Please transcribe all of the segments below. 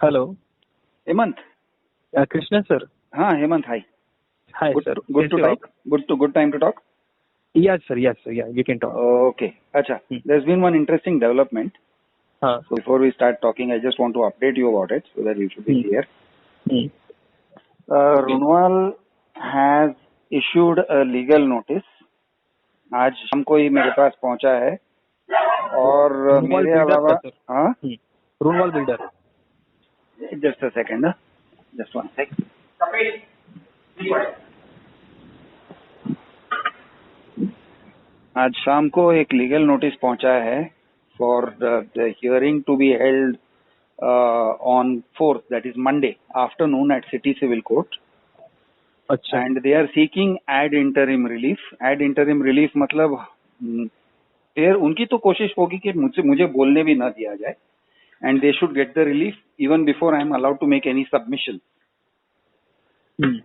Hello. Hemant. Krishna sir. हाँ Hemant, hi. Hi sir. Good to talk. Good time to talk. Yes sir, yeah we can talk. Okay, अच्छा। There's been one interesting development. हाँ। So before we start talking, I just want to update you about it so that you should be clear. Runwal has issued a legal notice. आज शाम को ही मेरे पास पहुंचा है और मेरे अलावा हाँ Runwal builder. Just a second, just one second. आज शाम को एक लीगल नोटिस पहुंचा है for the hearing to be held on 4th, that is Monday afternoon at city civil court. अच्छा। And they are seeking ad interim relief. Ad interim relief मतलब फिर उनकी तो कोशिश होगी कि मुझे बोलने भी ना दिया जाए, and they should get the relief even before I am allowed to make any submission.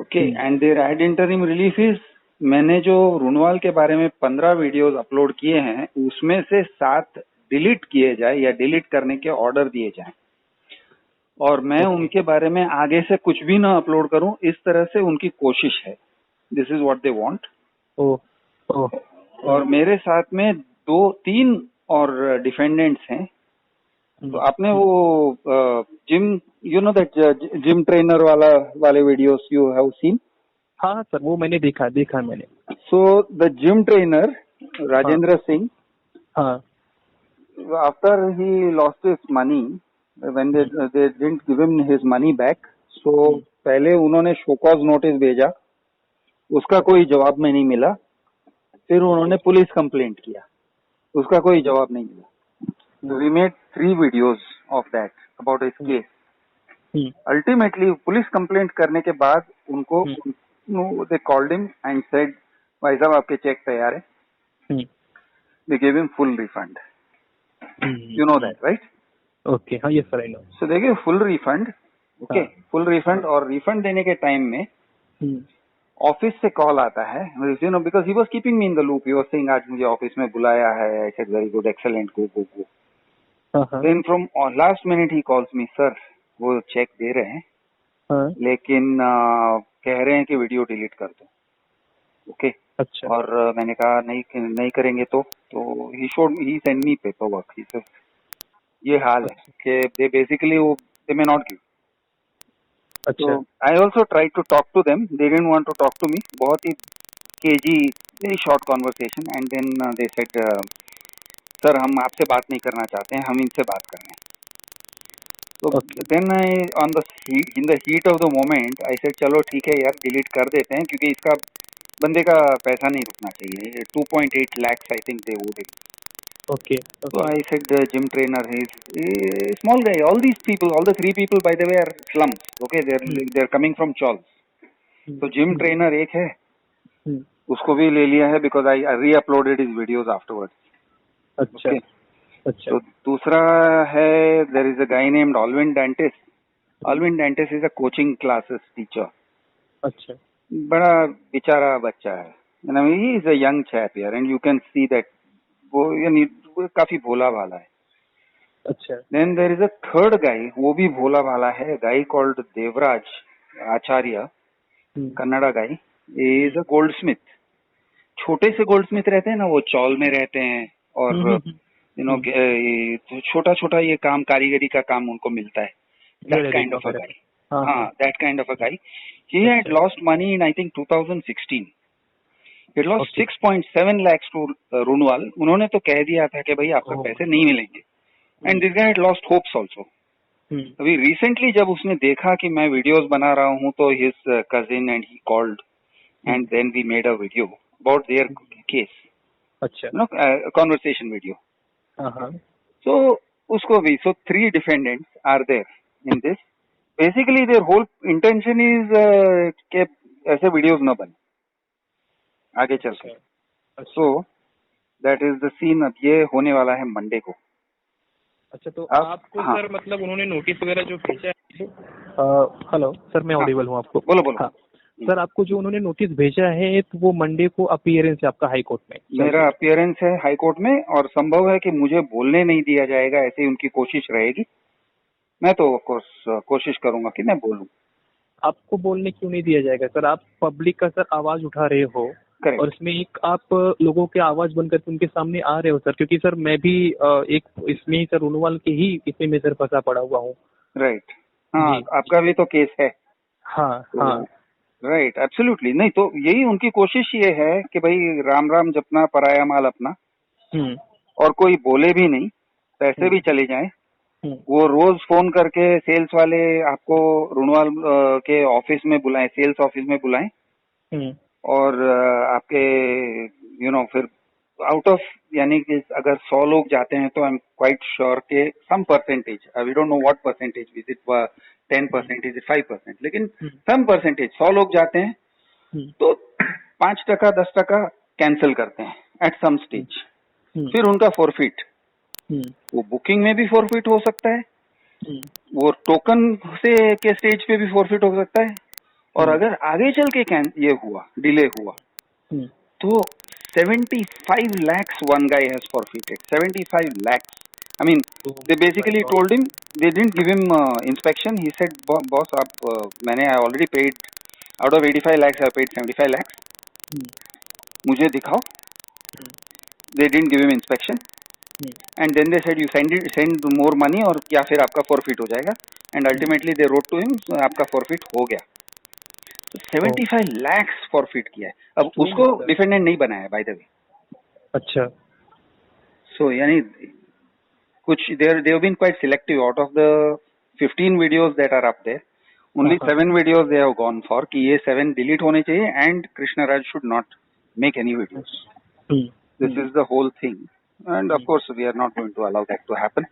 Okay, and there ad interim relief is, मैंने जो रूनवाल के बारे में 15 वीडियोस अपलोड किए हैं उसमें से 7 डिलीट किए जाए या डिलीट करने के ऑर्डर दिए जाएं, और मैं उनके बारे में आगे से कुछ भी ना अपलोड करूं, इस तरह से उनकी कोशिश है। This is what they want. और मेरे साथ में 2-3 और डिफेंडेंट्स हैं। तो आपने वो gym, you know that gym trainer वाले वीडियोस यू हैव सीन? हाँ सर, वो मैंने देखा मैंने। So the gym trainer Rajendra Singh, हाँ, after he lost his money when they didn't give him his money back, so पहले उन्होंने शो कॉज नोटिस भेजा, उसका कोई जवाब में नहीं मिला। फिर उन्होंने पुलिस कंप्लेंट किया, उसका कोई जवाब नहीं मिला। We made 3 videos of that about his case. Ultimately, police complaint करने के बाद उनको they called him and said, भाई साहब आपके चेक तैयार है। They gave him full refund. You know that, right? Okay, हाँ, yes sir, I know. So they gave full refund. Okay, full refund, और refund देने के टाइम में ऑफिस से कॉल आता है, you know, because he was keeping me in the loop. He was saying आज मुझे ऑफिस में बुलाया है, I said very good, excellent, go. Then from last minute he calls me, sir वो चेक दे रहे हैं, लेकिन कह रहे हैं कि वीडियो डिलीट कर दो। ओके, अच्छा। और मैंने कहा नहीं करेंगे तो he sent me paperwork. He says ये हाल है कि they basically they may not give. अच्छा। So I also tried to talk to them. They didn't want to talk to me. बहुत ही केजी, very short conversation, and then they said, sir हम आपसे बात नहीं करना चाहते हैं, हम इनसे बात कर रहे हैं। तो then I in the heat of the moment I said चलो ठीक है यार, डिलीट कर देते हैं, क्योंकि इसका बंदे का पैसा नहीं रुकना चाहिए। 2.8 lakhs I think they would. Okay, so I said the gym trainer, he's a small guy. All these people, all the 3 people by the way are slums. Okay, they're coming from Chawls. So gym trainer एक है, उसको भी ले लिया है because I re-uploaded his videos afterwards. अच्छा। Okay. अच्छा। तो दूसरा है, there is a guy named Alvin Dantes. Alvin Dantes is a coaching classes teacher. अच्छा। बड़ा बेचारा बच्चा है, and I mean, he is a young chap here, and you can see that वो काफी भोला भाला है। अच्छा। Then there is a third guy, वो भी भोला भाला है, guy called Devraj Acharya, Kannada guy, is a goldsmith. छोटे से गोल्डस्मिथ रहते हैं ना, वो चौल में रहते हैं, और यू नो छोटा ये काम, कारीगरी का काम उनको मिलता है। That kind of a guy. हाँ, that kind of a guy. He had lost money in I think 2016. He lost 6.7 lakhs to Runwal. उन्होंने तो कह दिया था कि भाई आपको पैसे नहीं मिलेंगे, and this guy had lost hopes also. अभी recently जब उसने देखा कि मैं वीडियोस बना रहा हूँ, तो his cousin and he called, and then we made a video about their case. अच्छा। No, conversation video. So उसको भी, so 3 defendants are there in this. Basically their whole intention is कि ऐसे वीडियोस न बने आगे चल के। So that is the scene. अब ये होने वाला है मंडे को। अच्छा, तो आपको सर मतलब उन्होंने नोटिस वगैरह जो भेजा है, हेलो सर, मैं ऑडिबल हूँ आपको? बोलो। हाँ सर, आपको जो उन्होंने नोटिस भेजा है तो वो मंडे को अपीयरेंस है आपका हाई कोर्ट में? मेरा अपीयरेंस है हाई कोर्ट में, और संभव है कि मुझे बोलने नहीं दिया जाएगा, ऐसी उनकी कोशिश रहेगी। मैं तो ऑफ कोर्स कोशिश करूंगा कि मैं बोलूं। आपको बोलने क्यों नहीं दिया जाएगा सर? आप पब्लिक का सर आवाज उठा रहे हो करेक्ट। और इसमें एक आप लोगों के आवाज बनकर उनके सामने आ रहे हो सर, क्योंकि सर मैं भी एक इसमें ही सर रोनोवाल के ही इसमें मैं सर फंसा पड़ा हुआ हूँ। राइट। हाँ, जी। आपका भी तो केस है। हाँ तो हाँ। Right, absolutely. नहीं तो यही उनकी कोशिश ये है कि भाई राम राम जपना, पराया माल अपना, हम्म और कोई बोले भी नहीं, पैसे भी हम्म चले जाएं। हम्म वो रोज फोन करके सेल्स वाले आपको रुणवाल के ऑफिस में बुलाएं, सेल्स ऑफिस में बुलाएं, हम्म और आपके फिर आउट ऑफ, यानी कि अगर 100 लोग जाते हैं तो आई एम क्वाइट श्योर के some percentage, we don't know what percentage, is it 10%, is it 5%, लेकिन सम परसेंटेज, 100 लोग जाते हैं हम्म तो 5%, 10% कैंसिल करते हैं एट सम स्टेज। हम्म फिर उनका फॉरफिट, हम्म वो बुकिंग में भी फॉरफिट हो सकता है, हम्म वो टोकन से के स्टेज पे भी फॉरफिट हो सकता है, और हम्म अगर आगे चल के ये हुआ, डिले हुआ, हम्म तो 75 lakhs one guy has forfeited. 75 lakhs. I mean, they my basically God. told him, they didn't give him inspection. He said, boss, मैंने I already paid, out of 85 lakhs, I paid 75 lakhs. मुझे दिखाओ। They didn't give him inspection. And then they said, you send more money, और या फिर आपका forfeit हो जाएगा। And ultimately they wrote to him, आपका forfeit हो गया। 75 lakhs forfeit किया है। अब उसको डिफेंडेंट नहीं बनाया, बाय द वे। अच्छा। सो यानी कुछ they have been quite selective. Out of the 15 videos that are up there, only 7 videos they have gone for कि ये 7 delete होने चाहिए, and Krishna Raj should not make any videos. This is the whole thing, and of course we are not going to allow that to happen.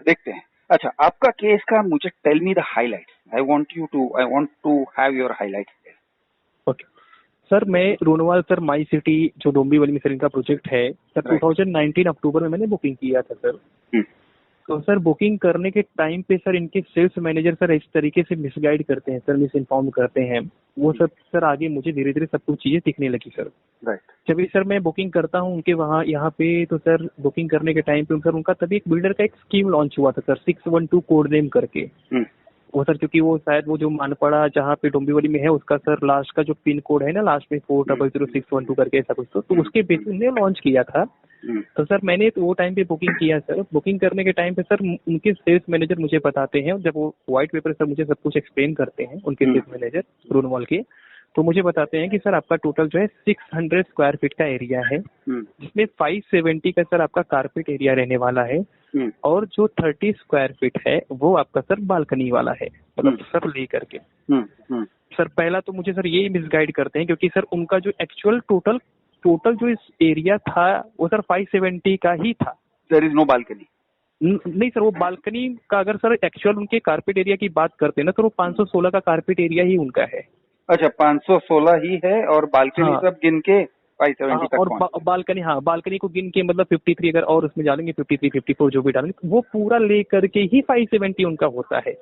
देखते हैं। अच्छा, आपका case का मुझे tell me the highlights. I want to have your highlights. Okay sir, मैं Runwal sir my city जो डोंबिवली में sir इनका प्रोजेक्ट है सर, 2019 अक्टूबर में मैंने बुकिंग किया था सर। तो सर बुकिंग करने के टाइम पे सर इनके सेल्स मैनेजर सर इस तरीके से मिसगाइड करते हैं सर, मिस इन्फॉर्म करते हैं। वो सब सर आगे मुझे धीरे धीरे सब कुछ चीजें दिखने लगी सर। जब भी सर मैं बुकिंग करता हूँ उनके वहाँ यहाँ पे, तो सर बुकिंग करने के टाइम पे सर उनका तभी एक बिल्डर का एक स्कीम लॉन्च हुआ था सर, 612 कोड नेम करके। वो सर क्योंकि वो शायद वो जो मानपड़ा जहाँ पे डोंबिवली में है उसका सर लास्ट का जो पिन कोड है ना, लास्ट में 400612 करके ऐसा कुछ, तो उसके बेसिस ने लॉन्च किया था। तो सर मैंने तो वो टाइम पे बुकिंग किया सर। बुकिंग करने के टाइम पे सर उनके सेल्स मैनेजर मुझे बताते हैं, जब वो व्हाइट पेपर सर मुझे सब कुछ एक्सप्लेन करते हैं उनके सेल्स मैनेजर रोनोवाल के, तो मुझे बताते हैं कि सर आपका टोटल जो है 600 स्क्वायर फीट का एरिया है, जिसमें 570 का सर आपका कारपेट एरिया रहने वाला है, और जो 30 स्क्वायर फीट है वो आपका सर बालकनी वाला है, मतलब सब ले करके। सर पहला तो मुझे सर ये मिसगाइड करते हैं, क्योंकि सर उनका जो एक्चुअल टोटल जो इस एरिया था वो सर 570 का ही था। There is no balcony. नहीं सर, वो बालकनी का अगर सर एक्चुअल उनके कारपेट एरिया की बात करते हैं ना, तो वो 516 का कारपेट एरिया ही उनका है। अच्छा, 516 ही है, और बालकनी सब गिन के 570 तक और बालकनी, हाँ बालकनी को गिन के मतलब 53 अगर और उसमें डालेंगे 53, 54 जो भी डालेंगे, वो पूरा लेकर के ही 570 उनका होता है,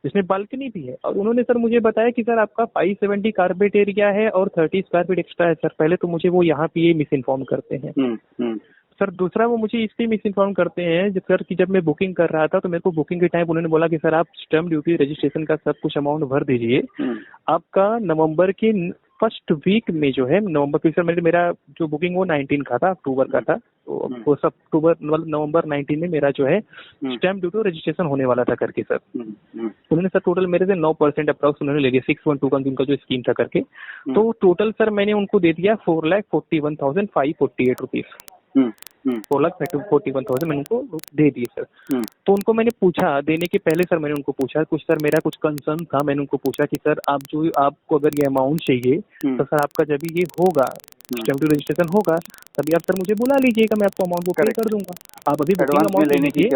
जिसमें बालकनी भी है। और उन्होंने सर मुझे बताया कि सर आपका 570 कारपेट एरिया है और 30 स्क्वायर फीट एक्स्ट्रा है। सर पहले तो मुझे वो यहाँ पे ये मिस इन्फॉर्म करते हैं। सर दूसरा वो मुझे इसलिए मिस इन्फॉर्म करते हैं सर कि जब मैं बुकिंग कर रहा था तो मेरे को बुकिंग के टाइम उन्होंने बोला कि सर आप स्टैम्प ड्यूटी रजिस्ट्रेशन का सब कुछ अमाउंट भर दीजिए, आपका नवंबर के फर्स्ट वीक में जो है, नवंबर की सर मेरा जो बुकिंग वो 19 का था, अक्टूबर का था, तो वो सब अक्टूबर मतलब नवंबर 19 में मेरा जो है स्टैम्प ड्यूटी रजिस्ट्रेशन होने वाला था करके सर। उन्होंने सर टोटल मेरे से 9% अप्रॉक्स उन्होंने ले लिया 612 का उनका जो स्कीम था करके। तो टोटल सर मैंने उनको दे दिया 4,41,548 रुपीज। 4,41,000 मैंने उनको दे दिए सर। तो उनको मैंने पूछा, देने के पहले सर मैंने उनको पूछा कुछ, सर मेरा कुछ कंसर्न था, मैंने उनको पूछा कि सर आपको अगर ये अमाउंट चाहिए तो सर आपका जब ये होगा स्टैम्प ड्यूटी रजिस्ट्रेशन होगा तभी आप सर मुझे बुला लीजिएगा, मैं आपको अमाउंट को पे कर दूंगा। आप अभी बुकिंग अमाउंट ले लीजिए।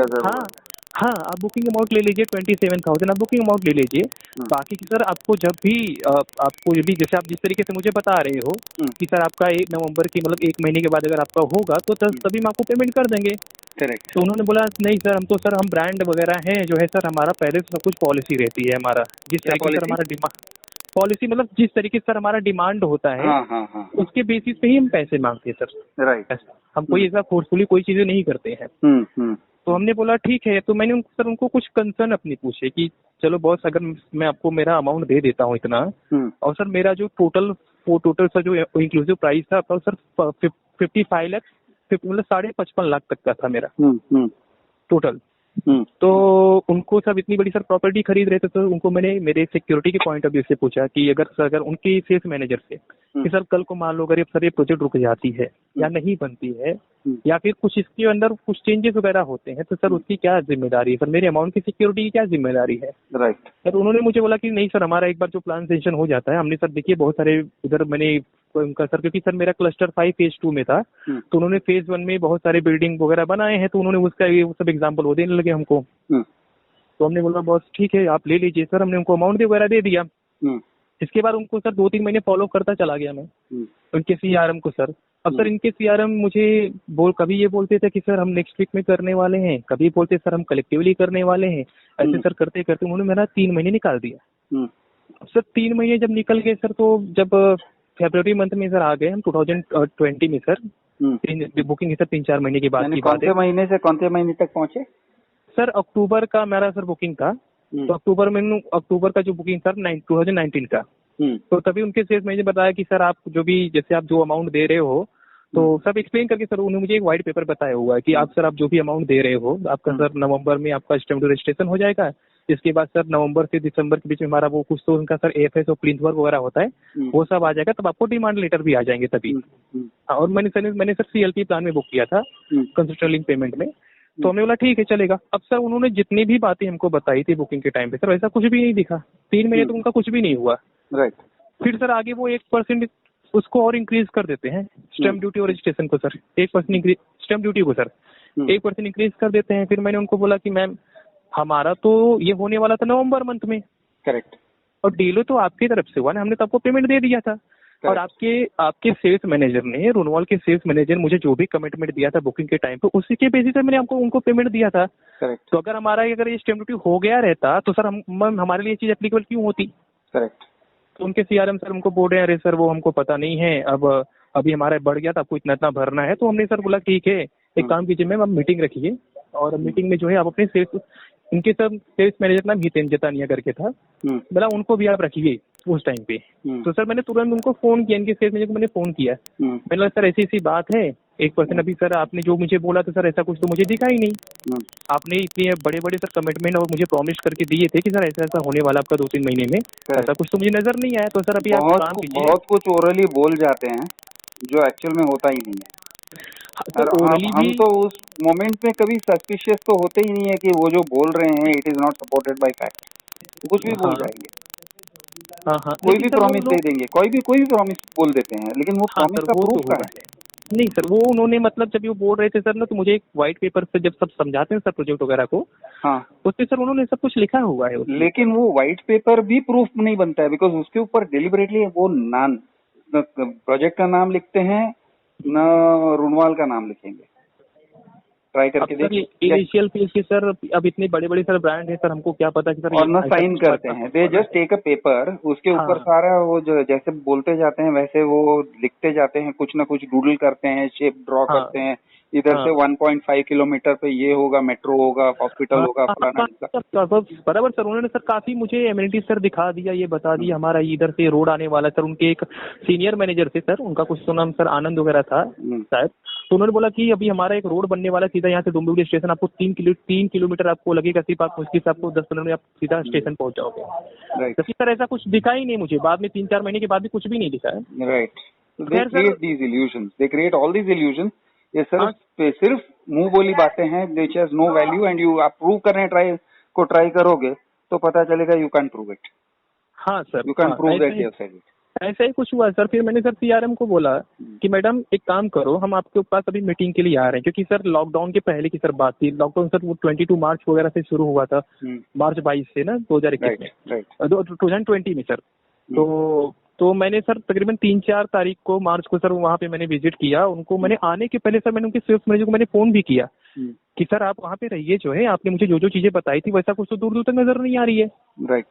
हाँ आप बुकिंग अमाउंट ले लीजिए 27,000 आप बुकिंग अमाउंट ले लीजिए। बाकी सर आपको जब भी आपको भी जैसे आप जिस तरीके से मुझे बता रहे हो कि सर आपका 1 नवंबर की मतलब 1 महीने के बाद अगर आपका होगा तो तभी हम आपको पेमेंट कर देंगे। करेक्ट। तो उन्होंने बोला नहीं सर, हम ब्रांड वगैरह हैं जो है सर, हमारा पहले से सब कुछ पॉलिसी रहती है हमारा, जिस तरीके से हमारा डिमांड पॉलिसी मतलब जिस तरीके से सर हमारा डिमांड होता है उसके बेसिस पे ही हम पैसे मांगते हैं सर। राइट, हम कोई ऐसा फोर्सफुली कोई चीजें नहीं करते हैं। तो हमने बोला ठीक है। तो मैंने सर उनको कुछ कंसर्न अपनी पूछे कि चलो बॉस, अगर मैं आपको मेरा अमाउंट दे देता हूँ इतना, और सर मेरा जो टोटल सर जो इंक्लूसिव प्राइस था सर 55 लाख, मतलब 55.5 लाख तक का था मेरा टोटल। तो उनको सब इतनी बड़ी सर प्रॉपर्टी खरीद रहे थे, तो उनको मैंने मेरे सिक्योरिटी के पॉइंट ऑफ व्यू से पूछा कि अगर उनके सेल्स मैनेजर से कि सर कल को मान लो अगर सर ये प्रोजेक्ट रुक जाती है या नहीं बनती है या फिर कुछ इसके अंदर कुछ चेंजेस वगैरह होते हैं, तो सर उसकी क्या जिम्मेदारी है, सर मेरे अमाउंट की सिक्योरिटी की क्या जिम्मेदारी है। राइट। सर उन्होंने मुझे बोला कि नहीं सर, हमारा एक बार जो प्लान सेंक्शन हो जाता है, हमने सर देखिए बहुत सारे उधर मैंने उनका सर, क्योंकि सर मेरा क्लस्टर 5 फेज 2 में था, तो उन्होंने फेज 1 में बहुत सारे बिल्डिंग वगैरह बनाए हैं, तो उन्होंने उसका ये सब एग्जाम्पल वो देने लगे हमको। तो हमने बोला बॉस ठीक है आप ले लीजिए सर, हमने उनको अमाउंट वगैरह दे दिया। इसके बाद उनको सर 2-3 महीने फॉलो करता चला गया मैं उनके सीआरएम को सर। अब सर इनके सीआरएम मुझे कभी ये बोलते थे कि सर हम नेक्स्ट वीक में करने वाले हैं, कभी बोलते सर हम कलेक्टिवली करने वाले हैं, ऐसे सर करते करते उन्होंने मेरा 3 महीने निकाल दिया। अब सर 3 महीने जब निकल गए सर, तो जब फरवरी मंथ में सर आ गए हम 2020 में सर, बुकिंग है सर 3-4 महीने के बाद की बात है। महीने से कौन से महीने तक पहुंचे सर? अक्टूबर का मेरा सर बुकिंग था, तो अक्टूबर का जो बुकिंग सर 2019 का, तो तभी उनके सेल्स मैनेजर बताया कि सर आप जो अमाउंट दे रहे हो, तो सब एक्सप्लेन करके सर उन्होंने मुझे एक व्हाइट पेपर बताया हुआ है कि आप सर आप जो भी अमाउंट दे रहे हो आपका सर नवंबर में आपका स्टैम्प ड्यूटी रजिस्ट्रेशन हो जाएगा। इसके बाद सर नवंबर से दिसंबर के बीच में हमारा वो कुछ तो उनका सर एएफएस और प्लिंथ वर्क वगैरह होता है, वो सब आ जाएगा, तब आपको डिमांड लेटर भी आ जाएंगे तभी। और मैंने सर सीएलपी प्लान में बुक किया था कंसिस्टेंट लिंक पेमेंट में। तो हमने बोला ठीक है चलेगा। अब सर उन्होंने जितनी भी बातें हमको बताई थी बुकिंग के टाइम पे, सर वैसा कुछ भी नहीं दिखा। 3 महीने तो उनका कुछ भी नहीं हुआ। राइट। फिर सर आगे वो 1% उसको और इंक्रीज कर देते हैं, स्टैम्प ड्यूटी और रजिस्ट्रेशन को सर 1% इंक्रीज, स्टैम्प ड्यूटी को सर 1% इंक्रीज कर देते हैं। फिर मैंने उनको बोला कि मैम हमारा तो ये होने वाला था नवंबर मंथ में। करेक्ट। और डील तो आपकी तरफ से हुआ ना, हमने तो आपको पेमेंट दे दिया था। और आपके सेल्स मैनेजर ने, रोनवाल के सेल्स मैनेजर मुझे जो भी कमिटमेंट दिया था बुकिंग के टाइम पे, उसी के बेसिस पे मैंने उनको पेमेंट दिया था। करेक्ट। तो अगर ये स्टैम्प ड्यूटी हो गया रहता तो सर हमारे लिए चीज एप्लीकेबल क्यों होती। करेक्ट। तो उनके सीआरएम सर हमको बोल रहे हैं अरे सर वो हमको पता नहीं है, अब अभी हमारा बढ़ गया था, आपको इतना भरना है। तो हमने सर बोला ठीक है एक काम कीजिए मैम, आप मीटिंग रखिए और मीटिंग में जो है आप अपने सेल्स, इनके सब सेल्स मैनेजर नाम हितेन जतानिया करके था, बोला उनको भी आप रखिए उस टाइम पे। तो सर मैंने तुरंत उनको फोन किया, इनके सेल्स मैनेजर को मैंने फोन किया, मैंने बोला सर ऐसी बात है 1% अभी सर आपने जो मुझे बोला था सर ऐसा कुछ तो मुझे दिखा ही नहीं। आपने इतने बड़े बड़े सर कमिटमेंट और मुझे प्रॉमिस करके दिए थे कि सर ऐसा होने वाला आपका 2-3 महीने में, ऐसा कुछ तो मुझे नजर नहीं आया। तो सर अभी आप काम कीजिए। बहुत कुछ ओरली बोल जाते हैं जो एक्चुअल में होता ही नहीं है। हम तो उस मोमेंट में कभी सस्पिशियस तो होते ही नहीं है कि वो जो बोल रहे हैं it is not supported by fact. कुछ भी बोल जाएंगे, कोई भी प्रॉमिस दे देंगे, कोई भी प्रॉमिस बोल देते हैं, लेकिन वो प्रॉमिस का प्रूफ क्या है? नहीं सर, वो उन्होंने मतलब जब ये बोल रहे थे सर ना, तो मुझे एक व्हाइट पेपर से जब सब समझाते हैं सर प्रोजेक्ट वगैरह को, उससे सर उन्होंने सब कुछ लिखा हुआ है। लेकिन वो व्हाइट पेपर भी प्रूफ नहीं बनता है, बिकॉज उसके ऊपर डिलिबरेटली वो प्रोजेक्ट का नाम लिखते हैं ना रुनवाल का नाम लिखेंगे। ट्राई करके देखिए इनिशियल पेज के सर, अब इतने बड़े बड़े सर ब्रांड है सर, हमको क्या पता कि सर, और ना साइन करते हैं, they just take a paper, उसके ऊपर सारा वो जो जैसे बोलते जाते हैं वैसे वो लिखते जाते हैं, कुछ ना कुछ डूडल करते हैं, शेप ड्रॉ करते हैं, इधर से 1.5 किलोमीटर पे ये होगा, मेट्रो होगा, हॉस्पिटल होगा, बराबर सर। उन्होंने सर काफी मुझे एमिनिटी सर दिखा दिया, ये बता दिया हमारा इधर से रोड आने वाला सर। उनके एक सीनियर मैनेजर थे सर, उनका कुछ तो नाम सर आनंद वगैरह था शायद, तो उन्होंने बोला कि अभी हमारा एक रोड बनने वाला सीधा यहाँ से डोंबिवली स्टेशन, आपको 3 किलोमीटर आपको लगेगा, सिर्फ आप मुश्किल से आपको 10-15 मिनट आप सीधा स्टेशन पहुंच जाओगे। तो सर ऐसा कुछ दिखा ही नहीं मुझे, बाद में 3-4 महीने के बाद भी कुछ भी नहीं दिखा है। Right. They create these illusions, they create all these illusions. ये सिर्फ मुंह बोली बातें हैं, which has no value, and you आप प्रूव करने ट्राई करोगे तो पता चलेगा you can't prove it। हाँ sir, you can't prove that you have said it। ऐसा ही कुछ हुआ सर। फिर मैंने सर सीआरएम को बोला कि मैडम एक काम करो, हम आपके पास अभी मीटिंग के लिए आ रहे हैं, क्योंकि सर लॉकडाउन के पहले की सर बात थी। लॉकडाउन सर वो 22 मार्च वगैरह से शुरू हुआ था, मार्च 22 से ना 2021 में, 2020 में सर। तो मैंने सर तकरीबन 3-4 तारीख को मार्च को सर वहाँ पे मैंने विजिट किया उनको। मैंने आने के पहले सर मैंने उनके सेल्स मैनेजर को मैंने फोन भी किया कि सर आप वहाँ पे रहिए, जो है आपने मुझे जो चीजें बताई थी वैसा कुछ तो दूर दूर तक नजर नहीं आ रही है। राइट।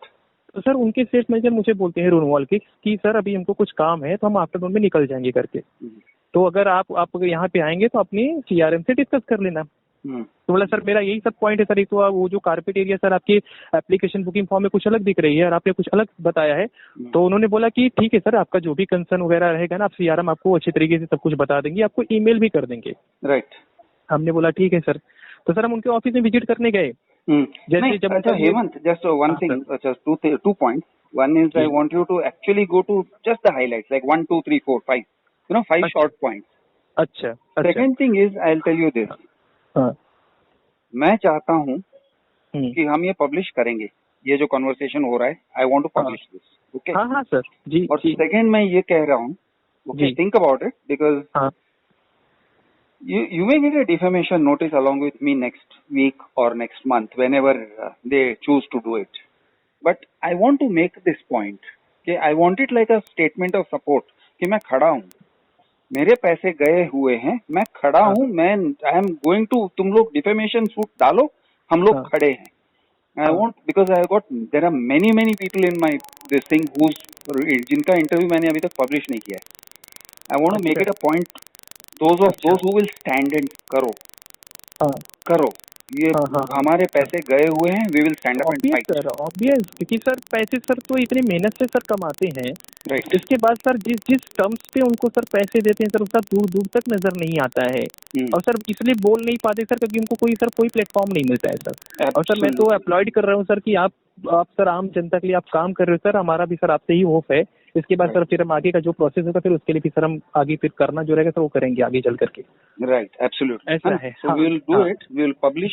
तो सर उनके सेल्स मैनेजर मुझे बोलते हैं रोनवाल के कि सर अभी हमको कुछ काम है तो हम आफ्टरनून में निकल जाएंगे करके, तो अगर आप यहाँ पे आएंगे तो अपनी सीआरएम से डिस्कस कर लेना। तो बोला सर मेरा यही सब पॉइंट है सर, एक तो वो जो कारपेट एरिया सर आपकी एप्लीकेशन बुकिंग फॉर्म में कुछ अलग दिख रही है और आपने कुछ अलग बताया है। तो उन्होंने बोला कि ठीक है सर, आपका जो भी कंसर्न वगैरह रहेगा ना, आप सीआरएम आपको अच्छे तरीके से सब कुछ बता देंगे, आपको ईमेल भी कर देंगे। राइट। हमने बोला ठीक है सर। तो सर हम उनके ऑफिस में विजिट करने गए। जैसे जब अच्छा हेमंत, जस्ट वन थिंग, अच्छा two point. One is I want you to actually go to just the highlights like 1 2 3 4 5, you know 5 short points. अच्छा। Second thing is I will tell you this, मैं चाहता हूँ कि हम ये पब्लिश करेंगे, ये जो कन्वर्सेशन हो रहा है, I want to publish this, okay? हाँ सर जी। और सेकंड मैं ये कह रहा हूँ, okay, think about it, because you may get a defamation notice along with me next week or next month whenever they choose to do it, but I want to make this point कि I want it like a statement of support कि मैं खड़ा हूँ, मेरे पैसे गए हुए हैं, मैं खड़ा हूँ, मैं I am going to, तुम लोग defamation suit डालो, हम लोग खड़े हैं। I want, because I got, there are many people in my this thing जिनका इंटरव्यू मैंने अभी तक पब्लिश नहीं किया है। I want to make it a point, those who will stand and करो ये हमारे पैसे गए हुए हैं, we will stand up and fight। Sir obvious, क्योंकि सर पैसे सर तो इतनी मेहनत से सर कमाते हैं, राइट। इसके बाद सर जिस टर्म्स पे उनको सर पैसे देते हैं सर, उसका दूर दूर तक नजर नहीं आता है। और सर इसलिए बोल नहीं पाते सर क्योंकि उनको कोई प्लेटफॉर्म नहीं मिलता है सर। और सर मैं तो अपलॉड कर रहा हूँ सर कि आप सर आम जनता के लिए आप काम कर रहे हो सर, हमारा भी सर आपसे ही होप है। इसके बाद सर फिर हम आगे का जो प्रोसेस होगा फिर उसके लिए भी सर हम आगे फिर करना जो रहेगा सर वो करेंगे आगे चल करके। राइट, एब्सोल्युटली, ऐसा है। So we will do it, we will publish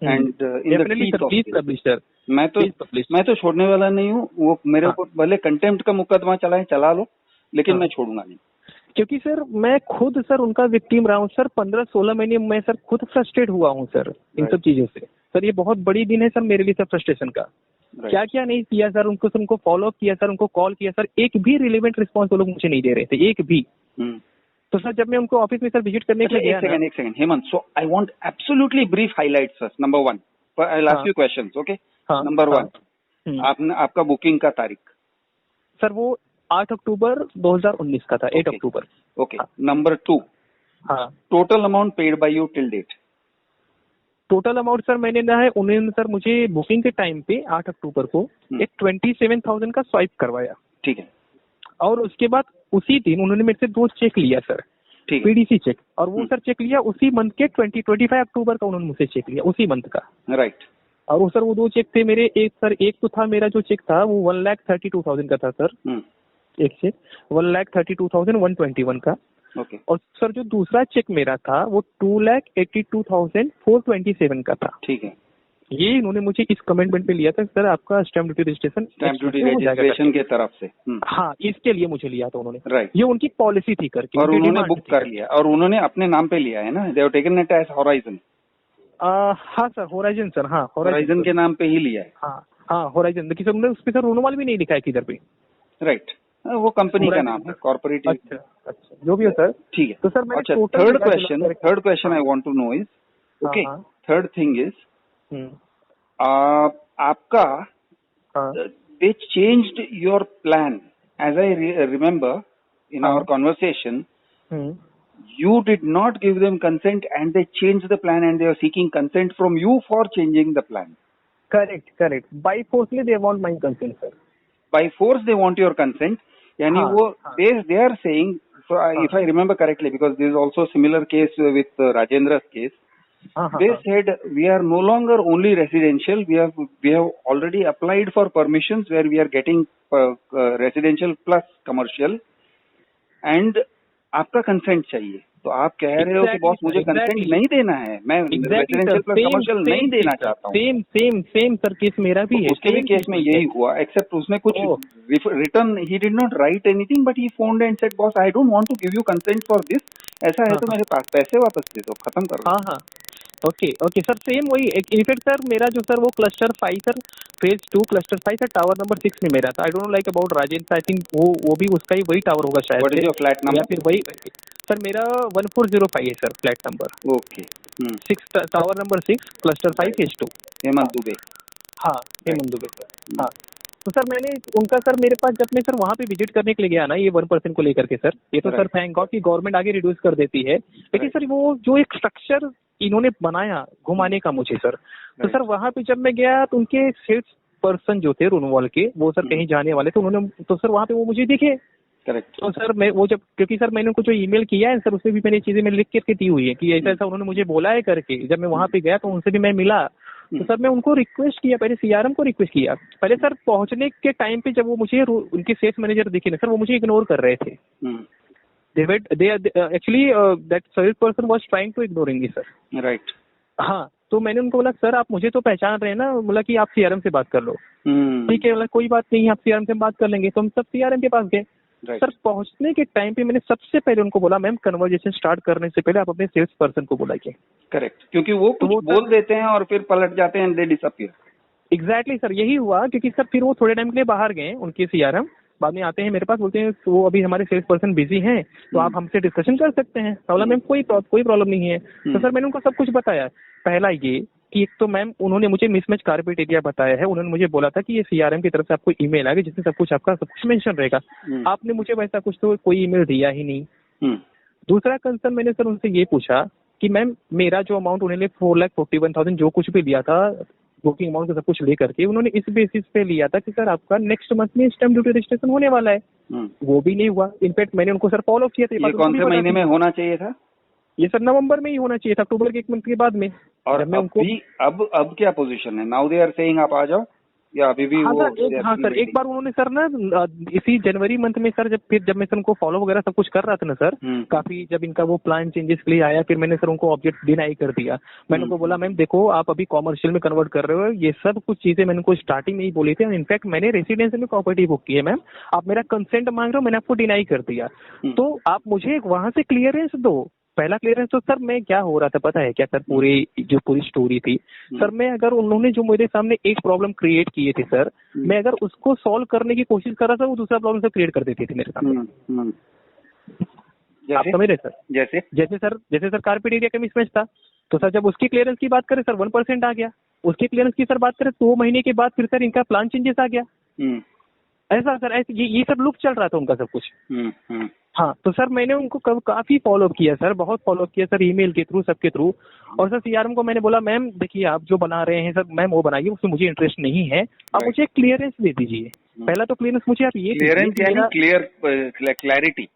and in the teeth of please publish sir. मैं तो छोड़ने वाला नहीं हूँ, वो मेरे ऊपर भले कंटेम्प्ट का मुकदमा चला लो, लेकिन मैं छोड़ूंगा नहीं। क्योंकि सर मैं खुद सर उनका विक्टिम रहा हूँ सर, 15-16 महीने मैं सर खुद फ्रस्ट्रेट हुआ हूँ सर इन सब चीजों से। सर ये बहुत बड़ी दिन है सर मेरे लिए सर फ्रस्ट्रेशन का। क्या क्या नहीं किया सर, उनको फॉलो अप किया सर, उनको कॉल किया सर, एक भी रिलेवेंट रिस्पॉन्स वो लोग मुझे नहीं दे रहे थे, एक भी। तो सर जब मैं उनको ऑफिस में सर विजिट करने के लिए गया ना, एक second Hemant, so I want absolutely brief highlights first. Number 1, I will ask you questions, okay? Number 1, आपका बुकिंग का तारीख? सर वो 8 अक्टूबर 2019 का था, 8 अक्टूबर। Okay. Number 2, total amount paid by you till date? Total amount sir मैंने ना है, उन्होंने सर मुझे बुकिंग के टाइम पे 8 अक्टूबर को एक 27,000 का स्वाइप करवाया। ठीक है। और उसके बाद उसी दिन उन्होंने मेरे से 2 चेक लिया सर, पीडीसी चेक, और वो सर चेक लिया उसी मंथ के 25 अक्टूबर का उन्होंने मुझसे चेक लिया, उसी मंथ का। राइट। और वो सर वो 2 चेक थे मेरे, एक तो था मेरा जो चेक था वो 1,32,000 का था सर, एक चेक 1,32,121 का। ओके। और सर जो दूसरा चेक मेरा था वो 2,82,427 का था। ठीक है। ये इन्होंने मुझे इस कमिटमेंट पे लिया था सर, आपका स्टैम्प ड्यूटी रजिस्ट्रेशन के तरफ से। हाँ, इसके लिए मुझे लिया था उन्होंने। राइट। ये उनकी पॉलिसी थी करके, और उन्होंने बुक कर लिया, और उन्होंने अपने नाम पे लिया है ना, they have taken it as Horizon. हाँ सर, होराइजन सर, हाँ होराइजन के नाम पे ही लिया है। हाँ होराइजन, देखिए सर उस पे सर रोनोवाल भी नहीं लिखा है किधर पे। राइट, वो कंपनी का नाम है, कॉर्पोरेट। अच्छा, जो भी हो सर। ठीक है। तो सर मैं third question I want to know is, okay, third thing is, आपका they changed your plan, as I remember in our conversation, you did not give them consent and they changed the plan and they are seeking consent from you for changing the plan. Correct. By forcefully they want my consent, sir. By force they want your consent. Yani wo they are saying, so if I remember correctly, because there is also a similar case with Rajendra's case. They said we are no longer only residential. We have already applied for permissions where we are getting residential plus commercial, and आपका consent चाहिए। तो आप कह रहे हो कि boss मुझे consent नहीं देना है, मैं रेजिडेंशियल प्लस कमर्शियल नहीं देना चाहता हूँ। सेम सर केस मेरा भी है। उसके भी केस में यही हुआ, एक्सेप्ट उसने कुछ return, he did not write anything, but he phoned and said boss I don't want to give you consent for this, ऐसा है तो मेरे पास पैसे वापस दे दो, खत्म करो। हाँ ओके सर, सेम वही इफेक्ट सर मेरा जो सर वो cluster 5 sir, phase 2 cluster 5 sir, tower number 6 में मेरा था। I don't know like about Rajendra, I think वो भी उसका ही वही टावर होगा शायद। What is your flat number? या फिर वही सर मेरा 1405 है sir flat number. Okay. 6 tower number 6 cluster 5 phase 2। Hemant Dubey. हाँ हेमंत दुबे सर। हाँ तो सर मैंने उनका सर मेरे पास जब मैं सर वहाँ पे विजिट करने के लिए गया ना, ये 1% को लेकर के सर, ये तो सर थैंक गॉड की गवर्नमेंट आगे रिड्यूस कर देती है, लेकिन सर वो जो एक स्ट्रक्चर इन्होंने बनाया घुमाने का मुझे सर। तो सर वहां पे जब मैं गया तो उनके सेल्स पर्सन जो थे रोनवाल के, वो सर कहीं जाने वाले थे, उन्होंने तो सर वहां पे वो मुझे दिखे। करेक्ट। तो सर मैं वो जब, क्योंकि सर मैंने उनको जो ईमेल किया है सर, उसमें भी मैंने चीजें लिख करके दी हुई है कि ऐसा ऐसा उन्होंने मुझे बोला है करके। जब मैं वहां पे गया तो उनसे भी मैं मिला, तो सर मैं उनको रिक्वेस्ट किया, पहले सीआरएम को रिक्वेस्ट किया। पहले सर पहुंचने के टाइम पे जब वो मुझे उनके सेल्स मैनेजर दिखे ना सर, वो मुझे इग्नोर कर रहे थे। Actually that service person was trying to ignoring me sir. Right. हाँ, तो मैंने उनको बोला सर आप मुझे तो पहचान रहे हैं ना, बोला कि आप सीआरएम से बात कर लो। ठीक है, बोला कोई बात नहीं, आप सीआरएम से बात कर लेंगे। तो हम सब सीआरएम के पास गए। सर पहुंचने के टाइम पे मैंने सबसे पहले उनको बोला, मैम कन्वर्जेशन स्टार्ट करने से पहले आप अपने सेल्स पर्सन को बुलाइए। करेक्ट, क्योंकि वो कुछ बोल देते हैं और फिर पलट जाते हैं, दे डिसअपीयर। एग्जैक्टली सर, यही हुआ। क्योंकि सर फिर वो थोड़े टाइम के लिए बाहर गए, उनके सीआरएम बाद में आते हैं मेरे पास, बोलते हैं तो अभी हमारे सेल्स पर्सन बिजी हैं, तो आप हमसे डिस्कशन कर सकते हैं। बोला मैम कोई प्रॉब्लम नहीं है। तो सर मैंने उनको सब कुछ बताया। पहला ये कि एक तो मैम उन्होंने मुझे मिसमैच कारपेट एरिया बताया है। उन्होंने मुझे बोला था कि ये सीआरएम की तरफ से आपको ईमेल आएगा जिसमें सब कुछ आपका सब कुछ मेंशन रहेगा। आपने मुझे वैसा कुछ तो कोई ईमेल दिया ही नहीं। दूसरा कंसर्न मैंने सर उनसे ये पूछा कि मैम मेरा जो अमाउंट उन्होंने 4,41,000 जो कुछ भी लिया था बुकिंग अमाउंट का सब कुछ लेकर के, उन्होंने इस बेसिस पे लिया था कि सर आपका नेक्स्ट मंथ में स्टैम्प ड्यूटी रजिस्ट्रेशन होने वाला है। वो भी नहीं हुआ। इनफैक्ट मैंने उनको सर फॉलो किया था। ये कौन से महीने में होना चाहिए था? ये सर नवंबर में ही होना चाहिए था, अक्टूबर के 1 मंथ के बाद में। और मैं उनको अब क्या पोजीशन है? नाउ दे आर सेइंग आप आ जाओ, या अभी भी? हाँ सर एक बार उन्होंने सर ना इसी जनवरी मंथ में सर, जब मैं सर उनको फॉलो वगैरह सब कुछ कर रहा था ना सर, काफी जब इनका वो प्लान चेंजेस के लिए आया, फिर मैंने सर उनको ऑब्जेक्ट डिनाई कर दिया। मैंने उनको बोला मैम देखो आप अभी कॉमर्शियल में कन्वर्ट कर रहे हो, ये सब कुछ चीजें मैंने उनको स्टार्टिंग में ही बोली थी। इनफैक्ट मैंने रेसिडेंशियल में प्रॉपर्टी बुक की है मैम, आप मेरा कंसेंट मांग रहे हो, मैंने आपको डिनाई कर दिया। तो आप मुझे वहां से क्लियरेंस दो। पहला क्लियरेंस तो सर मैं क्या हो रहा था पता है क्या सर, पूरी स्टोरी थी सर, मैं अगर उन्होंने जो मेरे सामने एक प्रॉब्लम क्रिएट किए थे सर, मैं अगर उसको सॉल्व करने की कोशिश कर रहा था, वो दूसरा प्रॉब्लम सर क्रिएट कर देती थी मेरे सामने। आप समझ रहे सर? जैसे सर कारपेट एरिया का मिसमैच था, तो सर जब उसकी क्लियरेंस की बात करें सर 1% आ गया। उसकी क्लियरेंस की सर बात करें 2 महीने के बाद फिर सर इनका प्लान चेंजेस आ गया। ऐसा सर ये सब लूप चल रहा था उनका सब कुछ। हाँ, तो सर मैंने उनको काफी फॉलो किया सर, बहुत फॉलो किया सर, ईमेल के थ्रू सबके थ्रू। और सर सीआरएम को मैंने बोला मैम देखिए आप जो बना रहे हैं सर मैम वो बनाइए, उसमें मुझे इंटरेस्ट नहीं है, आप मुझे क्लियरेंस दे दीजिए। पहला तो क्लियरेंस मुझे आप ये क्लैरिटी।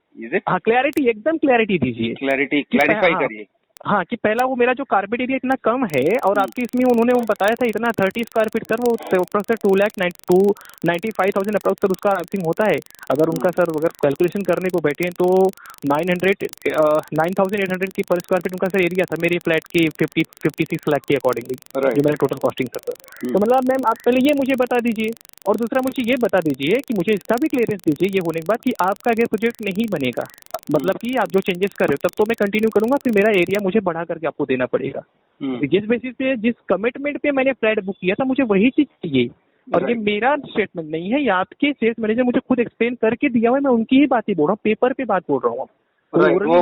हाँ क्लैरिटी, एकदम क्लैरिटी दीजिए, क्लैरिफाई करिए। हाँ कि पहला वो मेरा जो कारपेट एरिया इतना कम है, और आपकी इसमें उन्होंने वो बताया था इतना 30 स्क्वायर फीट सर, वो अप्रोक्स 2,95,000 अप्रोक्स सर उसका आई थिंक होता है। अगर उनका सर अगर कैलकुलेशन करने को बैठे तो 9,800 की पर स्क्वायर फीट उनका सर एरिया था मेरे फ्लैट की 56 लाख के अकॉर्डिंगली, जो मेरा टोटल कॉस्टिंग था सर। तो मतलब मैम आप पहले ये मुझे बता दीजिए, और दूसरा मुझे ये बता दीजिए कि मुझे इसका भी क्लियरेंस दीजिए ये होने के बाद कि आपका अगर प्रोजेक्ट नहीं बनेगा, मतलब कि आप जो चेंजेस कर रहे हो तब तो मैं कंटिन्यू करूंगा, फिर मेरा एरिया मुझे बढ़ा करके आपको देना पड़ेगा। जिस बेसिस पे, जिस कमिटमेंट पे मैंने फ्लैट बुक किया था, मुझे वही चीज चाहिए। और ये मेरा स्टेटमेंट नहीं है, ये आपके सेल्स मैनेजर मुझे खुद एक्सप्लेन करके दिया हुआ है, मैं उनकी ही बात ही बोल रहा हूँ, पेपर पे बात बोल रहा हूँ।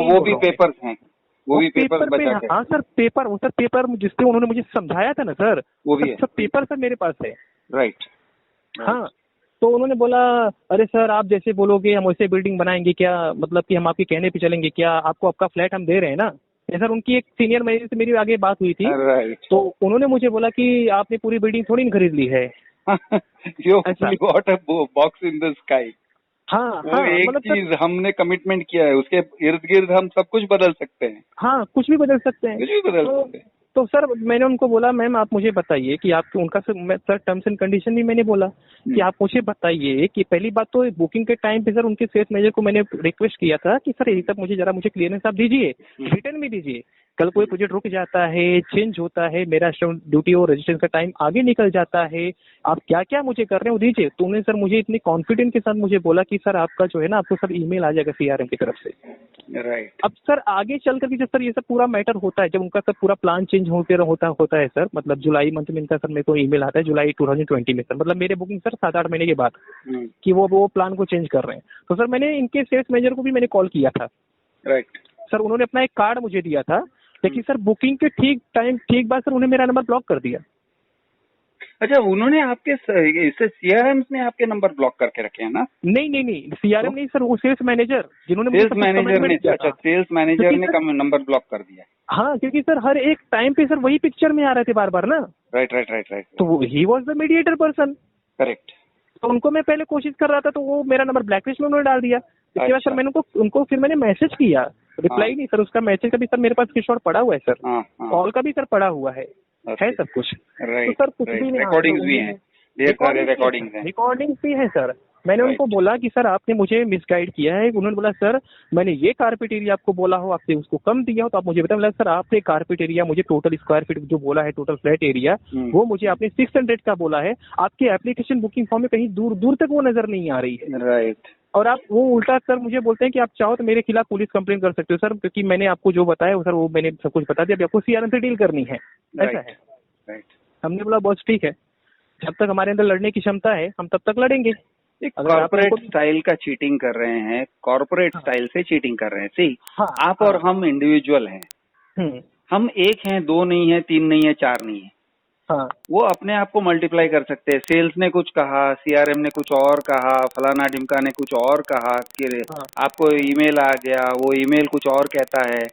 वो भी पेपर्स हैं, वो भी पेपर पे। हाँ सर पेपर, वो सर पेपर जिसपे उन्होंने मुझे समझाया था ना सर, वो भी सब पेपर सर मेरे पास है। राइट। हाँ, तो उन्होंने बोला अरे सर आप जैसे बोलोगे हम वैसे बिल्डिंग बनाएंगे क्या, मतलब कि हम आपके कहने पे चलेंगे क्या, आपको आपका फ्लैट हम दे रहे हैं ना। सर उनकी एक सीनियर मैनेजर से मेरी आगे बात हुई थी, तो उन्होंने मुझे बोला कि आपने पूरी बिल्डिंग थोड़ी खरीद ली है। Box in the sky. हाँ, एक मतलब चीज हमने कमिटमेंट किया है, उसके इर्द गिर्द हम सब कुछ बदल सकते हैं। हाँ, कुछ भी बदल सकते हैं। तो सर मैंने उनको बोला मैम आप मुझे बताइए कि आपके उनका सर टर्म्स एंड कंडीशन भी मैंने बोला कि आप मुझे बताइए कि पहली बात तो बुकिंग के टाइम पे सर उनके सेल्स मैनेजर को मैंने रिक्वेस्ट किया था कि सर ये सब मुझे क्लियरेंस आप दीजिए, रिटर्न में दीजिए। कल कोई प्रोजेक्ट रुक जाता है, चेंज होता है, मेरा ड्यूटी और रजिस्ट्रेशन का टाइम आगे निकल जाता है, आप क्या क्या मुझे कर रहे हैं वो दीजिए। तो उन्होंने सर मुझे इतनी कॉन्फिडेंस के साथ मुझे बोला कि सर आपका जो है ना आपको सब ईमेल आ जाएगा सीआरएम की तरफ से। राइट। अब सर आगे चल करके जब सर ये सब पूरा मैटर होता है, जब उनका सर पूरा प्लान चेंज होता है सर, मतलब जुलाई मंथ में इनका सर मेरे को ईमेल आता है जुलाई 2020 में सर, मतलब मेरे बुकिंग सर 7-8 महीने के बाद कि वो प्लान को चेंज कर रहे हैं। तो सर मैंने इनके सेल्स मैनेजर को भी मैंने कॉल किया था। राइट। सर उन्होंने अपना एक कार्ड मुझे दिया था, लेकिन सर बुकिंग के ठीक बाद सर उन्होंने मेरा नंबर ब्लॉक कर दिया। अच्छा, उन्होंने आपके इससे CRM ने आपके नंबर ब्लॉक करके रखे हैं ना? नहीं CRM नहीं सर, वो सेल्स मैनेजर जिन्होंने मुझे सेल्स सब कुछ मैनेजर ने, कमिटमेंट किया अच्छा था। सेल्स मैनेजर क्योंकि ने सर नंबर ब्लॉक कर दिया। हाँ, क्योंकि सर हर एक टाइम पे सर वही पिक्चर में आ रहे थे बार बार ना। राइट। तो he was the mediator person. Correct. तो उनको मैं पहले कोशिश कर रहा था, तो वो मेरा नंबर ब्लैकलिस्ट में उन्होंने डाल दिया। इसके बाद सर मैंने उनको फिर मैंने मैसेज किया, रिप्लाई नहीं सर, उसका मैसेज का भी सर मेरे पास स्क्रीनशॉट पड़ा हुआ है सर, कॉल का भी सर पड़ा हुआ है सब कुछ। तो सर कुछ भी नहीं, रिकॉर्डिंग्स भी हैं, रिकॉर्डिंग्स भी है सर। मैंने उनको बोला कि सर आपने मुझे मिसगाइड किया है। उन्होंने बोला सर मैंने ये कारपेट एरिया आपको बोला हो, आपने उसको कम दिया हो, तो आप मुझे बताएं। बोला सर आपने कारपेट एरिया मुझे टोटल स्क्वायर फीट जो बोला है, टोटल फ्लैट एरिया वो मुझे आपने 600 का बोला है। आपके एप्लीकेशन बुकिंग फॉर्म में कहीं दूर दूर तक वो नजर नहीं आ रही है। राइट। और आप वो उल्टा सर मुझे बोलते हैं कि आप चाहो तो मेरे खिलाफ पुलिस कंप्लेंट कर सकते हो सर, क्योंकि मैंने आपको जो बताया सर वो मैंने सब कुछ बता दिया, अभी आपको CRM से डील करनी है, ऐसा है। राइट। हमने बोला बस ठीक है, जब तक हमारे अंदर लड़ने की क्षमता है हम तब तक लड़ेंगे। कॉर्पोरेट स्टाइल का चीटिंग कर रहे हैं, कॉर्पोरेट स्टाइल से चीटिंग कर रहे हैं। सी आप और हम इंडिविजुअल हैं, हम एक हैं, दो नहीं है, तीन नहीं है, चार नहीं है। हाँ, वो अपने आप को मल्टीप्लाई कर सकते हैं। सेल्स ने कुछ कहा, CRM ने कुछ और कहा, फलाना ढिमका ने कुछ और कहा कि आपको ईमेल आ गया, वो ईमेल कुछ और कहता है,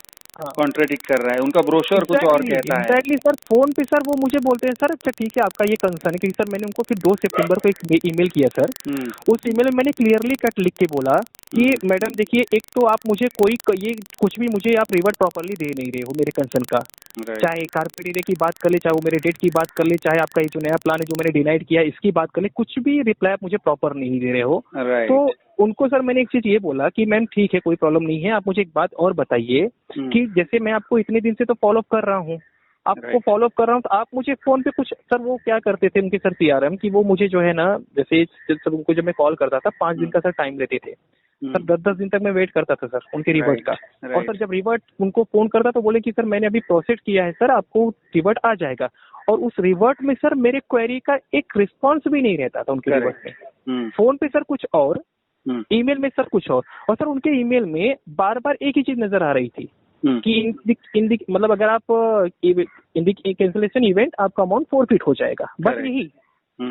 कॉन्ट्रडिक्ट कर रहा है, उनका ब्रोशर कुछ और कहता है। एग्जैक्टली सर, फोन पे सर वो मुझे बोलते हैं सर अच्छा ठीक है आपका ये कंसर्न है, क्योंकि सर मैंने उनको फिर 2 सितंबर को एक ईमेल किया सर। उस ईमेल में मैंने क्लियरली कट लिख के बोला कि मैडम देखिए, एक तो आप मुझे ये कुछ भी मुझे आप रिवर्ट प्रॉपरली दे नहीं रहे हो मेरे कंसर्न का, चाहे कारपेट एरिया की बात कर ले, चाहे वो मेरे डेट की बात कर ले, चाहे आपका ये जो नया प्लान है जो मैंने डिनाइड किया इसकी बात कर ले, कुछ भी रिप्लाई आप मुझे प्रॉपर नहीं दे रहे हो। तो उनको सर मैंने एक चीज ये बोला कि मैम ठीक है कोई प्रॉब्लम नहीं है, आप मुझे एक बात और बताइए कि जैसे मैं आपको इतने दिन से तो फॉलो अप कर रहा हूँ, आपको फॉलो अप कर रहा हूँ, तो आप मुझे फोन पे कुछ सर वो क्या करते थे उनके सर CRM की, वो मुझे जो है ना जैसे सर उनको जब मैं कॉल करता था 5 दिन का सर टाइम लेते थे सर, 10-10 दिन तक मैं वेट करता था सर उनके रिवर्ट का। और सर जब रिवर्ट उनको फोन करता तो बोले कि सर मैंने अभी प्रोसेस किया है सर, आपको रिवर्ट आ जाएगा। और उस रिवर्ट में सर मेरे क्वेरी का एक रिस्पॉन्स भी नहीं रहता था उनके रिवर्ट में। फोन पे सर कुछ और, ईमेल में सर कुछ और सर उनके ईमेल में बार बार एक ही चीज नजर आ रही थी कि मतलब अगर आप इन दी कैंसिलेशन इवेंट आपका अमाउंट फोरफिट हो जाएगा, बस यही।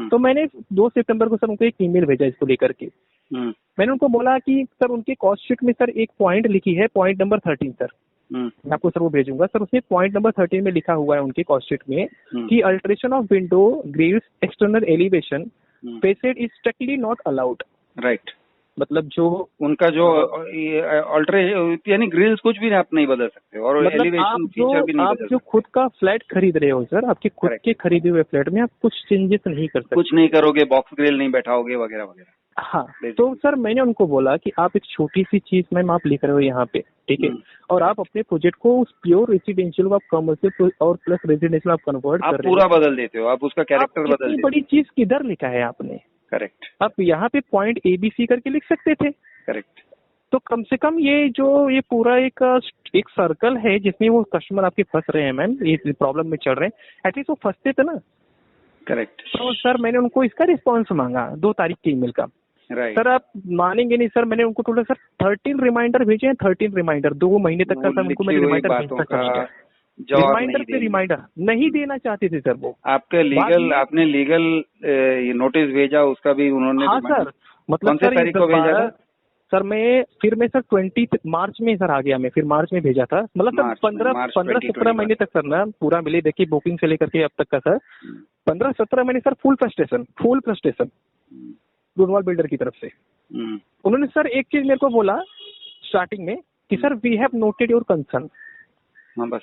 तो मैंने 2 सितंबर को सर उनको एक ईमेल भेजा इसको लेकर के। मैंने उनको बोला कि सर उनके कॉस्ट शीट में सर एक पॉइंट लिखी है, पॉइंट नंबर 13 सर, मैं आपको सर वो भेजूंगा सर। उसमें पॉइंट नंबर 13 में लिखा हुआ है उनके कॉस्ट शीट में कि alteration of window grills external elevation facade is strictly not allowed. Right, मतलब जो उनका जो यानी ग्रिल्स कुछ भी आप नहीं बदल सकते और मतलब एलिवेशन फीचर भी नहीं बदल सकते। आप जो खुद का फ्लैट खरीद रहे हो सर, आपके खुद के खरीदे हुए फ्लैट में आप कुछ चेंजेस नहीं कर सकते, कुछ नहीं करोगे, बॉक्स ग्रिल नहीं बैठाओगे वगैरह वगैरह। हाँ, तो सर मैंने उनको बोला कि आप एक छोटी सी चीज मैम आप लिख रहे हो यहाँ पे, ठीक है, और आप अपने प्रोजेक्ट को उस प्योर रेसिडेंशियल आप कमर्शियल और प्लस रेसिडेंशियल आप कन्वर्ट कर रहे हो, पूरा बदल देते हो, आप उसका कैरेक्टर बदल देते हो। बड़ी चीज किधर लिखा है आपने? करेक्ट, आप यहाँ पे पॉइंट ABC करके लिख सकते थे। करेक्ट, तो कम से कम ये पूरा एक सर्कल है जिसमें वो कस्टमर आपके फंस रहे हैं मैम, ये प्रॉब्लम में चल रहे हैं, एटलीस्ट वो फंसते थे ना। करेक्ट, तो सर मैंने उनको इसका रिस्पॉन्स मांगा 2 तारीख के ईमेल का। सर आप मानेंगे नहीं सर, मैंने उनको थोड़ा सर 13 रिमाइंडर भेजे हैं, 13 रिमाइंडर 2 महीने तक का सर उनको मैंने रिमाइंडर भेजता था। रिमाइंडर पे रिमाइंडर नहीं देना चाहते थे सर वो। आपने लीगल नोटिस भेजा उसका भी उन्होंने? हाँ सर, मतलब सर तारीख को भेजा था सर? मैं सर 20 मार्च में सर आ गया, मैं फिर मार्च में भेजा था, मतलब सर 15-17 महीने तक सर ना पूरा मिले, देखिए बुकिंग से लेकर के अब तक का सर 15-17 महीने सर फुल फ्रस्ट्रेशन रूनवाल बिल्डर की तरफ से। उन्होंने सर एक चीज मेरे को बोला स्टार्टिंग में कि sir we have noted your concern. बस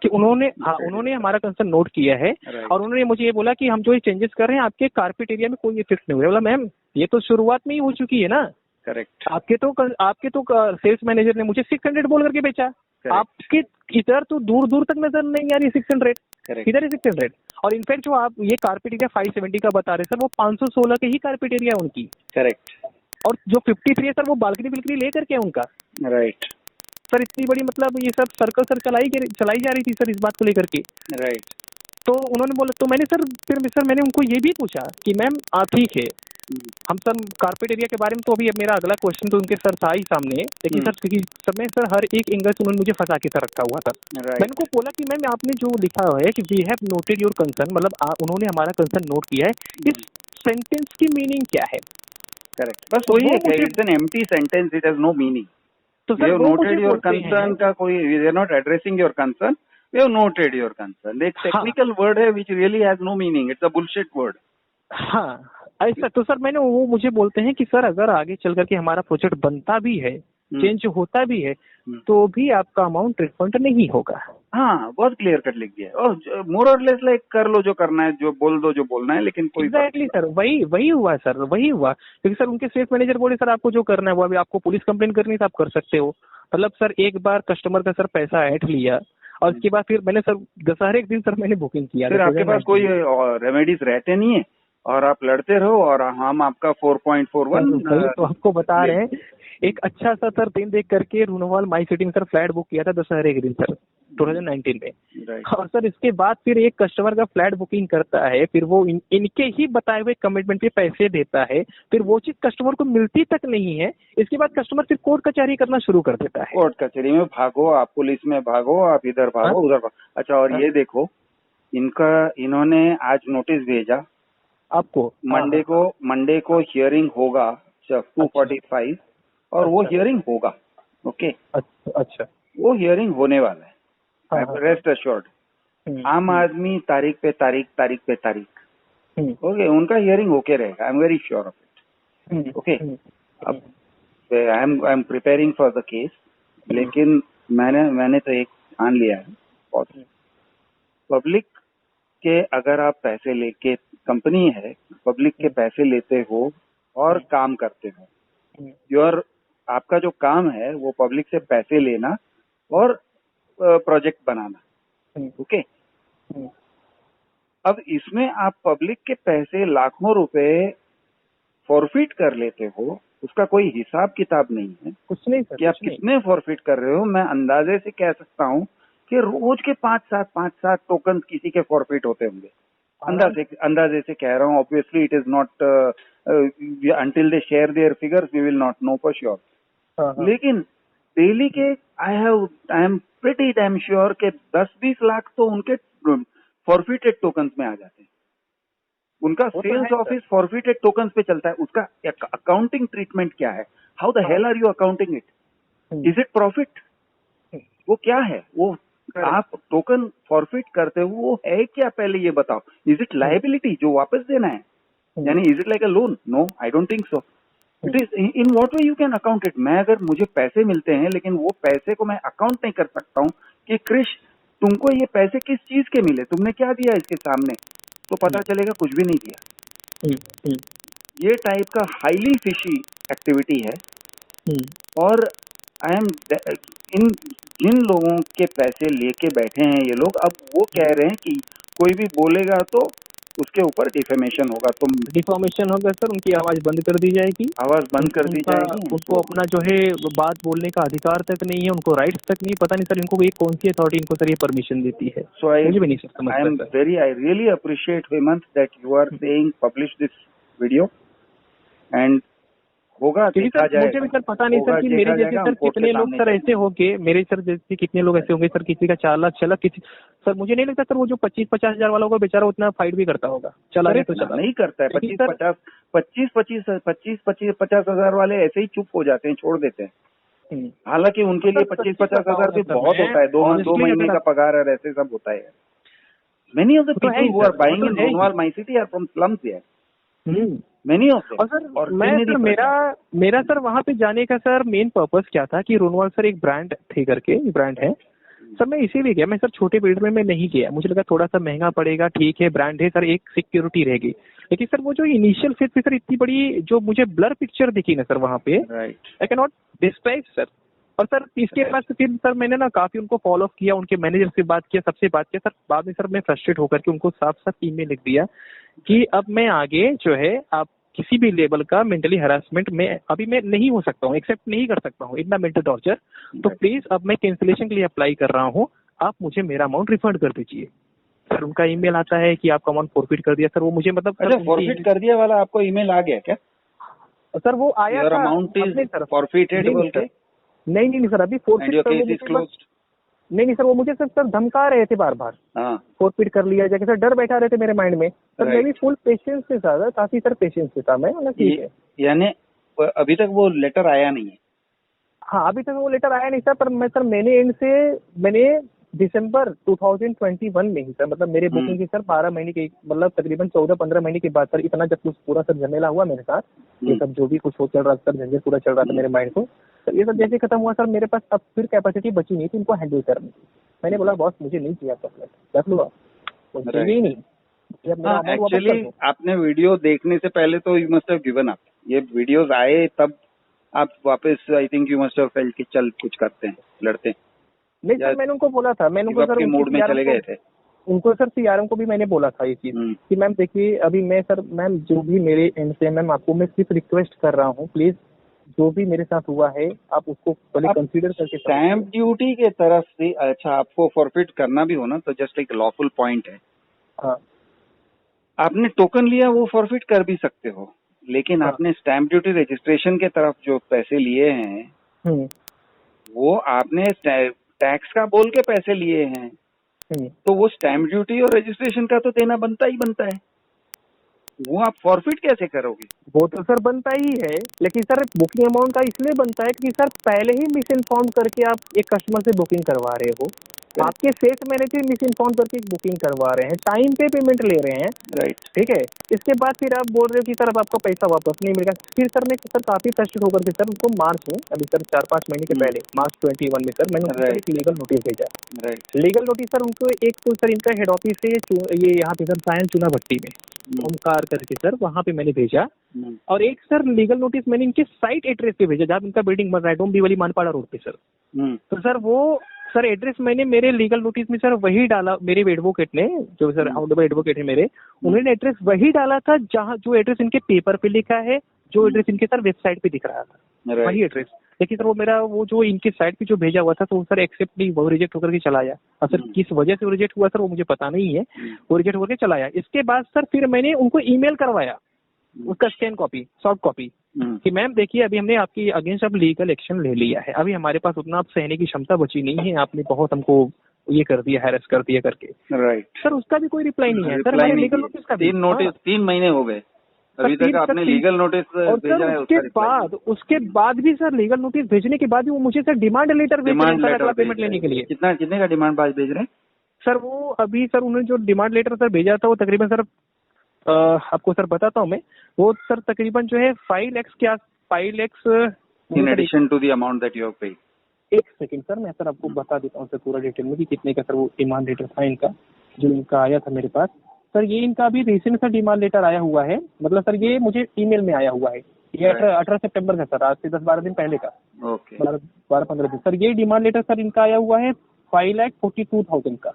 कि उन्होंने हमारा कंसर्न नोट किया है और उन्होंने मुझे ये बोला कि हम जो ये चेंजेस कर रहे हैं आपके कारपेट एरिया में कोई इफेक्ट नहीं हो रहा। बोला मैम ये तो शुरुआत में ही हो चुकी है ना। करेक्ट, आपके तो सेल्स मैनेजर ने मुझे 600 बोल करके बेचा, आपके इधर तो दूर दूर तक नजर नहीं आ रही 600, इधर ही 600। और इनफैक्ट जो आप ये कारपेट एरिया 570 का बता रहे सर, वो 516 के ही कारपेट एरिया उनकी। करेक्ट, और जो 53 है सर वो बालकनी लेकर के उनका। राइट सर, इतनी बड़ी मतलब ये सब सर्कल सर चलाई जा रही थी सर इस बात को लेकर के। राइट, तो उन्होंने बोला, तो मैंने सर मैंने उनको ये भी पूछा कि मैम ठीक है हम सर कारपेट एरिया के बारे में तो अभी मेरा अगला क्वेश्चन तो उनके सर था ही सामने, लेकिन सर क्योंकि समय सर हर एक एंगल से उन्होंने मुझे फंसा के सर रखा हुआ था। मैंने उनको बोला कि मैम आपने जो लिखा हुआ है कि we have noted your concern, मतलब उन्होंने हमारा कंसर्न नोट किया है, इस सेंटेंस की मीनिंग क्या है? करेक्ट, बस वही है, it's an empty sentence, it has no meaning. तो सर वो नोटेड योर कंसर्न का कोई, we are not addressing your concern, we have noted your concern, एक टेक्निकल वर्ड है which really has no meaning, it's a bullshit word. हाँ ऐसा, तो sir मैंने वो मुझे बोलते हैं कि सर अगर आगे चल करके हमारा प्रोजेक्ट बनता भी है, चेंज होता भी है, तो भी आपका अमाउंट रिफंड नहीं होगा। हाँ, बहुत क्लियर कट लिख दिया, और मोर और लेस लाइक कर लो जो करना है, जो बोल दो जो बोलना है, लेकिन कोई एग्जैक्टली सर वही हुआ सर, वही हुआ। क्योंकि सर उनके सेल्स मैनेजर बोले सर आपको जो करना है वो, अभी आपको पुलिस कंप्लेन करनी है तो आप कर सकते हो। मतलब सर एक बार कस्टमर का सर पैसा ऐंठ लिया और उसके बाद फिर मैंने सर दशहरे एक दिन सर मैंने बुकिंग किया। फिर आपके पास कोई रेमेडीज रहते नहीं है और आप लड़ते रहो, और हम आपका 4.41 तो आपको बता रहे हैं, एक अच्छा सा सर दिन देख करके रूनवाल माई सिटी में सर फ्लैट बुक किया था दशहरे के दिन सर 2019 में। और सर इसके बाद फिर एक कस्टमर का फ्लैट बुकिंग करता है, फिर वो इनके ही बताए हुए कमिटमेंट पे पैसे देता है, फिर वो चीज कस्टमर को मिलती तक नहीं है। इसके बाद कस्टमर फिर कोर्ट कचहरी करना शुरू कर देता है। कोर्ट कचहरी में भागो, आप पुलिस में भागो, आप इधर भागो उधर भागो। अच्छा, और ये देखो, इन्होंने आज नोटिस भेजा आपको, मंडे को हियरिंग होगा 2:45, और वो हियरिंग होगा। ओके, अच्छा, वो हियरिंग होने वाला है, रेस्ट अश्योर्ड। आम आदमी तारीख पे तारीख, ओके, उनका हियरिंग होके रहेगा, I am very sure of it. Okay, अब I am preparing for the case, लेकिन मैंने तो एक ठान लिया है, पब्लिक के अगर आप पैसे लेके, कंपनी है, पब्लिक के पैसे लेते हो और काम करते हो, आपका जो काम है वो पब्लिक से पैसे लेना और प्रोजेक्ट बनाना। ओके, अब इसमें आप पब्लिक के पैसे लाखों रुपए फॉरफिट कर लेते हो, उसका कोई हिसाब किताब नहीं है, कुछ नहीं सर, कि आप कितने फॉरफिट कर रहे हो। मैं अंदाजे से कह सकता हूँ कि रोज के 5-7 टोकन किसी के फॉरफिट होते होंगे, अंदाजे से कह रहा हूँ। Obviously it is not until they share their figures we will not know for sure, लेकिन डेली के I am pretty damn sure के 10-20 लाख तो उनके फॉरफिटेड टोकन्स में आ जाते हैं। उनका सेल्स ऑफिस फॉरफिटेड टोकन्स पे चलता है, उसका अकाउंटिंग ट्रीटमेंट क्या है? How the hell are you accounting it? Is it profit? वो क्या है? वो आप टोकन फॉरफिट करते हो, वो है क्या पहले ये बताओ। इज इट लायबिलिटी जो वापस देना है, यानी is it like a loan? No, I don't think so. It is in what way you can account it. मैं अगर मुझे पैसे मिलते हैं, लेकिन वो पैसे को मैं अकाउंट नहीं कर सकता हूँ कि क्रिश तुमको ये पैसे किस चीज के मिले, तुमने क्या दिया इसके सामने, तो पता चलेगा कुछ भी नहीं दिया। ये टाइप का हाईली फिशी एक्टिविटी है। और आई एम जिन लोगों के पैसे लेके बैठे हैं ये लोग, अब वो कह रहे हैं कि कोई भी बोलेगा तो उसके ऊपर डिफेमेशन होगा। तो डिफॉर्मेशन होगा सर, उनकी आवाज बंद कर दी जाएगी, आवाज बंद कर दी जाएगी। उनको अपना जो है बात बोलने का अधिकार तक नहीं है, उनको राइट्स तक नहीं, पता नहीं सर इनको एक कौन सी अथॉरिटी इनको सर ये परमिशन देती है। So I really appreciate Hemant that you are saying publish this video, and होगा देखा जाएगा। मुझे भी सर पता नहीं सर कि मेरे जैसे सर कितने लोग सर ऐसे होंगे, मेरे सर जैसे कितने लोग ऐसे होंगे सर, किसी का 4 लाख चला, किसी सर मुझे नहीं लगता सर वो जो 25-50 हजार वाला होगा बेचारा उतना फाइट भी करता होगा। चला गया तो चला, नहीं करता है। 25-50 हजार वाले ऐसे ही चुप हो जाते हैं, छोड़ देते हैं। हालांकि उनके लिए 25-50 हजार भी बहुत होता है, 2 महीने का पगार और ऐसे सब होता है। Many of the people who are buying in Runwal my city are from slums here, many of them. और सर मेरा सर वहाँ पे जाने का सर मेन पर्पस क्या था कि रूनवाल सर एक ब्रांड थे करके, ब्रांड है सर, मैं इसीलिए गया। मैं सर छोटे बिल्डर में मैं नहीं गया, मुझे लगा थोड़ा सा महंगा पड़ेगा, ठीक है ब्रांड है सर, एक सिक्योरिटी रहेगी। लेकिन सर वो जो इनिशियल फेज पे सर इतनी बड़ी जो मुझे ब्लर पिक्चर दिखी ना सर वहाँ पे, I can not describe sir. और सर इसके बाद फिर सर मैंने ना काफी उनको फॉलो किया, उनके मैनेजर से बात किया, सबसे बात किया सर। बाद में सर मैं फ्रस्ट्रेट होकर के उनको साफ साफ ईमेल लिख दिया कि अब मैं आगे जो है आप किसी भी लेवल का मेंटली हरासमेंट में अभी मैं नहीं हो सकता हूँ, एक्सेप्ट नहीं कर सकता हूँ इतना मेंटल टॉर्चर। तो प्लीज अब मैं कैंसिलेशन के लिए अप्लाई कर रहा हूँ, आप मुझे मेरा अमाउंट रिफंड कर दीजिए। सर उनका ईमेल आता है कि आपका अमाउंट फॉरफिट कर दिया सर, वो मुझे मतलब अच्छा, फॉरफिट कर दिया वाला आपको ईमेल आ गया क्या? सर वो आया योर था अमाउंट इज फॉरफिटेड बोल के? नहीं सर, अभी and your case is closed? नहीं सर, वो मुझे सर धमका रहे थे बार बार, हाँ, फॉरफिट कर लिया जाके सर, डर बैठा रहे थे मेरे माइंड में सर। मैं भी फुल पेशेंस से था, काफी सर पेशेंस से था मैं, मतलब ठीक है। यानी अभी तक वो लेटर आया नहीं है? हाँ, अभी तक वो लेटर आया नहीं सर, पर मैंने दिसंबर 2021 में ही सर, मतलब मेरे बुकिंग की सर 12 महीने के, मतलब तकरीबन 14-15 महीने के बाद सर, इतना जब कुछ पूरा सर झमेला हुआ मेरे साथ, ये सब जो भी कुछ हो चल रहा सर, झंझट पूरा चल रहा था मेरे माइंड को सर, ये सब जैसे खत्म हुआ सर, मेरे पास अब फिर कैपेसिटी बची नहीं थी इनको हैंडल करने की। मैंने बोला बॉस मुझे नहीं चाहिए आपका फ्लैट, रख लो आप, चाहिए ही नहीं। एक्चुअली आपने वीडियो देखने से पहले तो you must have given up. ये वीडियोस आए तब आप वापस, I think you must have felt कि चल कुछ करते हैं, लड़ते हैं। नहीं सर, मैंने उनको बोला था, मैंने उनको सर मूड में चले गए थे। उनको सर सीआरएम को भी मैंने बोला था ये चीज कि मैम देखिए अभी मैं सर, मैम जो भी मेरे एंड से मैम आपको मैं सिर्फ रिक्वेस्ट कर रहा हूँ, प्लीज जो भी मेरे साथ हुआ है आप उसको पहले कंसीडर करके। स्टैम्प ड्यूटी के तरफ से अच्छा आपको फॉरफिट करना भी हो ना तो जस्ट एक लॉफुल पॉइंट है। हाँ, आपने टोकन लिया वो फॉरफिट कर भी सकते हो, लेकिन आपने स्टैम्प ड्यूटी रजिस्ट्रेशन के तरफ जो पैसे लिए हैं वो आपने टैक्स का बोल के पैसे लिए हैं, तो वो स्टैम्प ड्यूटी और रजिस्ट्रेशन का तो देना बनता ही बनता है, वो आप फॉरफिट कैसे करोगे? वो तो सर बनता ही है, लेकिन सर बुकिंग अमाउंट का इसलिए बनता है कि सर पहले ही मिस इन्फॉर्म करके आप एक कस्टमर से बुकिंग करवा रहे हो, आपके सेल्स मैनेजर मिस इन्फॉर्म करके बुकिंग करवा रहे हैं, टाइम पे पेमेंट ले रहे हैं, राइट, ठीक है। इसके बाद फिर आप बोल रहे हो कि सर अब आपका पैसा वापस नहीं मिलेगा। फिर सर मैं सर काफी फ्रस्ट्रेट होकर के सर उनको मार्च में, अभी सर 4-5 महीने के पहले, मार्च 21 में सर मैंने उनको एक लीगल नोटिस भेजा। लीगल नोटिस सर उनको एक तो सर इनका हेड ऑफिस है ये यहाँ पे सर सायन चूना भट्टी में ओमकार करके सर, वहाँ पे मैंने भेजा। और एक सर लीगल नोटिस मैंने इनके साइट एड्रेस पे भेजा जहाँ इनका बिल्डिंग बन रहा है, डोंबिवली मानपाड़ा रोड पे सर। तो सर वो सर एड्रेस मैंने मेरे लीगल नोटिस में सर वही डाला, मेरे एडवोकेट ने, जो सर आउटडोर एडवोकेट है मेरे, उन्होंने एड्रेस वही डाला था जहाँ जो एड्रेस इनके पेपर पे लिखा है, जो एड्रेस इनके सर वेबसाइट पे दिख रहा था, वही एड्रेस। लेकिन सर वो मेरा वो जो इनके साइट पे जो भेजा हुआ था तो सर एक्सेप्ट नहीं, वो रिजेक्ट होकर के चला आया। और सर किस वजह से रिजेक्ट हुआ सर वो मुझे पता नहीं है, वो रिजेक्ट होकर चला आया। इसके बाद सर फिर मैंने उनको ईमेल करवाया उसका स्कैन कॉपी, सॉफ्ट कॉपी, कि मैम देखिए अभी हमने आपकी अगेंस्ट अब लीगल एक्शन ले लिया है, अभी हमारे पास उतना आप सहने की क्षमता बची नहीं है, आपने बहुत हमको ये कर दिया, हैरेस कर दिया करके। राइट सर, उसका भी कोई रिप्लाई नहीं है सर। मैंने लीगल नोटिस का 3 महीने हो गए अभी तक आपने लीगल नोटिस भेजा है? उसके बाद भी सर लीगल नोटिस भेजने के बाद भी वो मुझे सर डिमांड लेटर भेज रहे हैं अगला पेमेंट लेने के लिए। कितने का डिमांड भेज रहे हैं सर? वो अभी सर उन्होंने जो डिमांड लेटर सर भेजा था वो तकरीबन सर आपको सर बताता हूँ मैं, वो सर तकरीबन जो है 5 lakhs क्या 5 lakhs in addition to the amount that you have paid. एक सेकंड सर, मैं सर आपको बता देता हूँ सर पूरा डिटेल में कि कितने का सर वो डिमांड लेटर था इनका, जो इनका आया था मेरे पास। सर ये इनका अभी रिसेंट सर डिमांड लेटर आया हुआ है, मतलब सर ये मुझे ईमेल में आया हुआ है, ये 18 सितंबर का सर, आज से 10-12 दिन पहले का, 12-15 दिन। सर ये डिमांड लेटर सर इनका आया हुआ है 5,42,000 का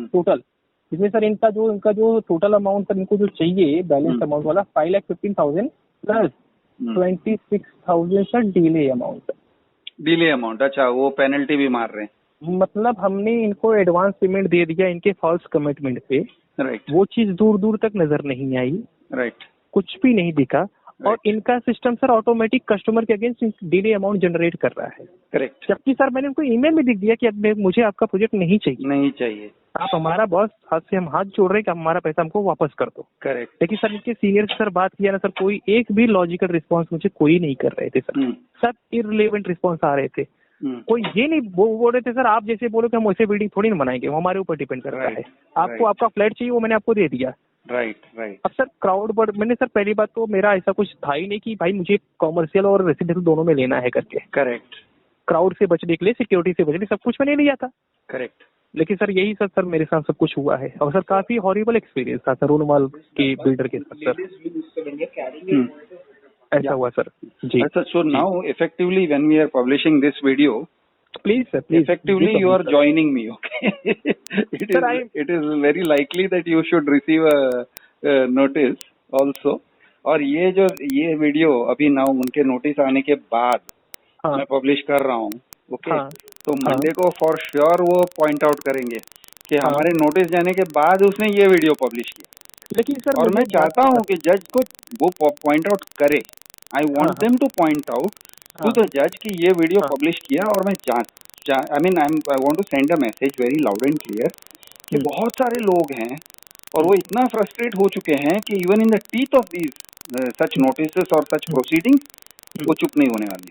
टोटल, इसमें सर इनका जो टोटल अमाउंट सर इनको जो चाहिए बैलेंस अमाउंट वाला 5,15,000 प्लस 26,000 सर डिले अमाउंट। अच्छा, वो पेनल्टी भी मार रहे हैं? मतलब हमने इनको एडवांस पेमेंट दे दिया इनके फॉल्स कमिटमेंट पे, राइट। वो चीज दूर दूर तक नजर नहीं आई, राइट, कुछ भी नहीं दिखा। और इनका सिस्टम सर ऑटोमेटिक कस्टमर के अगेंस्ट डिले अमाउंट जनरेट कर रहा है, करेक्ट। जबकि सर मैंने उनको ईमेल में लिख दिया कि अब मुझे आपका प्रोजेक्ट नहीं चाहिए, आप हमारा बॉस, हाथ से हम हाथ जोड़ रहे हैं कि हमारा पैसा हमको वापस कर दो, करेक्ट। लेकिन सर इनके सीनियर से सर बात किया ना सर, कोई एक भी लॉजिकल रिस्पॉन्स मुझे कोई नहीं कर रहे थे सर, सब इररिलेवेंट रिस्पॉन्स आ रहे थे। कोई ये नहीं बोल रहे थे सर आप जैसे बोलो कि हम वैसे बिल्डिंग थोड़ी ना बनाएंगे, वो हमारे ऊपर डिपेंड करता है। आपको आपका फ्लैट चाहिए वो मैंने आपको दे दिया, राइट। अब सर क्राउड बढ़, मैंने सर पहली बात तो मेरा ऐसा कुछ था ही नहीं कि भाई मुझे कॉमर्शियल और रेसिडेंशियल दोनों में लेना है करके, करेक्ट। क्राउड से बचने के लिए, सिक्योरिटी से बचने के लिए सब कुछ मैंने लिया था, करेक्ट। लेकिन सर यही सर मेरे साथ सब कुछ हुआ है। और सर काफी हॉरिबल एक्सपीरियंस था सर रूनवाल के बिल्डर के साथ सर, ऐसा हुआ सर जी। अच्छा, so now effectively when we are publishing this video, please sir, please, effectively you are joining me, okay? It is very likely that you should receive a notice also. और ये video अभी ना उनके notice आने के बाद मैं publish कर रहा हूँ, ओके? तो मंडे को फॉर श्योर वो पॉइंट आउट करेंगे कि हमारे नोटिस जाने के बाद उसने ये वीडियो पब्लिश किया। लेकिन सर और मैं चाहता हूँ कि जज को वो पॉइंट आउट करे। I want them to point out to the जज कि ये वीडियो पब्लिश किया, और मैं I want to send a message very loud and clear कि बहुत सारे लोग हैं और वो इतना फ्रस्ट्रेट हो चुके हैं कि even in the teeth of these such notice और सच प्रोसीडिंग्स वो चुप नहीं होने वाले।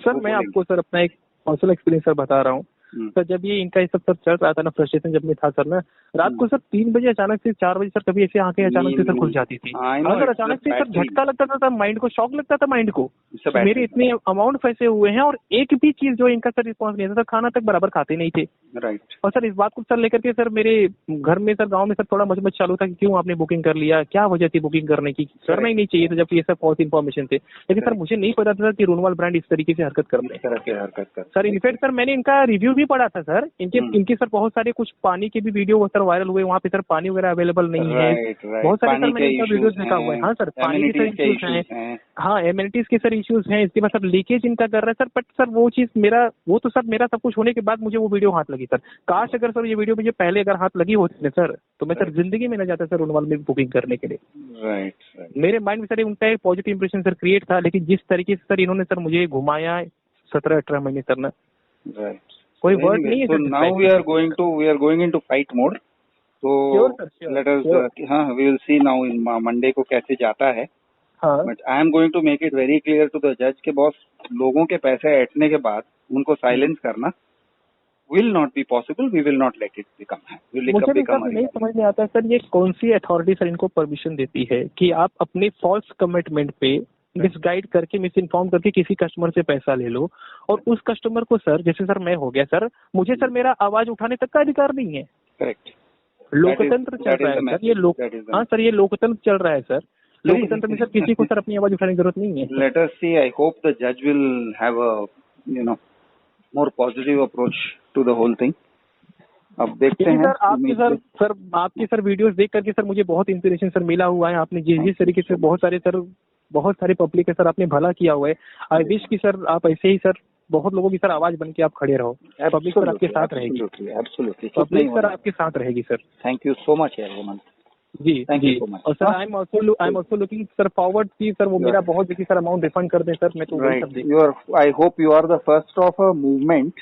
सर मैं आपको सर अपना एक पर्सनल एक्सपीरियंस सर बता रहा हूँ। सर जब ये इनका ये सब सर चल रहा था ना, फ्रस्ट्रेशन जब में था सर ना, रात को सर 3 बजे अचानक से 4 बजे सर कभी ऐसे आंखें अचानक से सर खुल जाती थी। हाँ सर, अचानक से सर झटका लगता था, माइंड को शॉक लगता था माइंड को, मेरे इतने अमाउंट फंसे हुए हैं और एक भी चीज जो इनका सर रिस्पॉन्स नहीं था सर, खाना तक बराबर खाते नहीं थे। राइट। और सर इस बात को सर लेकर के सर मेरे घर में सर गांव में सर थोड़ा मचमच चालू था कि क्यों आपने बुकिंग कर लिया, क्या वजह थी बुकिंग करने की, करना ही नहीं चाहिए था जबकि ये सब बहुत इन्फॉर्मेशन थे। लेकिन सर मुझे नहीं पता था कि रोनवाल ब्रांड इस तरीके से हरकत करते हैं। सर इनफैक्ट सर मैंने इनका रिव्यू भी पढ़ा था सर, इनके सर बहुत सारे कुछ पानी के भी वीडियो सर वायरल हुए, वहाँ पे सर पानी वगैरह अवेलेबल नहीं है। बहुत सारे सर मैंने इनका वीडियो देखा हुआ है। हाँ सर, पानी के सर इश्यूज हैं, हाँ एमिनिटीज के सर इश्यूज हैं, इसके बाद सर लीकेज इनका कर रहा है सर। बट सर वो चीज वो तो सर मेरा सब कुछ होने के बाद मुझे वो वीडियो हाथ लगी सर। काश अगर सर ये वीडियो मुझे पहले अगर हाथ लगी होती ना सर, तो मैं सर जिंदगी में न जाता सर रोनवाल में बुकिंग करने के लिए। राइट। मेरे माइंड में सर उनका एक पॉजिटिव इंप्रेशन सर क्रिएट था, लेकिन जिस तरीके से सर इन्होंने सर मुझे घुमाया 17-18 महीने सर ना, राइट, कोई वर्ड नहीं है। So now we are going into fight mode. So let us हाँ we will see now in Monday को कैसे जाता है। But I am going to make it very clear to the judge कि boss लोगों के पैसे ऐंठने के बाद उनको साइलेंस करना will not be possible. We will not let it become. मुझे भी सर नहीं समझ में आता सर, ये कौन सी अथॉरिटी सर इनको परमिशन देती है कि आप अपने फॉल्स कमिटमेंट पे मिसगाइड करके, मिस इन्फॉर्म करके किसी कस्टमर से पैसा ले लो, और उस कस्टमर को सर, जैसे सर मैं हो गया सर, मुझे सर मेरा आवाज उठाने तक का अधिकार नहीं है। करेक्ट। लोकतंत्र चल रहा है सर, ये हाँ सर, ये लोकतंत्र चल रहा है सर। लोकतंत्र में सर किसी को सर अपनी आवाज उठाने की जरूरत नहीं है। Let us see, I hope the जज will have a more positive approach to the whole thing. अब देखते हैं सर। आपकी सर वीडियोस देख करके सर मुझे बहुत इंस्पिरेशन सर मिला हुआ है। आपने जिस तरीके से बहुत सारे पब्लिक है सर आपने भला किया हुआ है। आई विश कि सर आप ऐसे ही सर बहुत लोगों की सर आवाज बन के आप खड़े रहो। पब्लिक सर आपके साथ रहेगी। एब्सोल्युटली, पब्लिक सर आपके साथ रहेगी sir. Thank you so much यार हेमंत जी। और sir I am also looking sir forward की सर वो मेरा बहुत देखिए सर अमाउंट रिफंड कर दें सर। मैं तो I hope you are the first of a movement,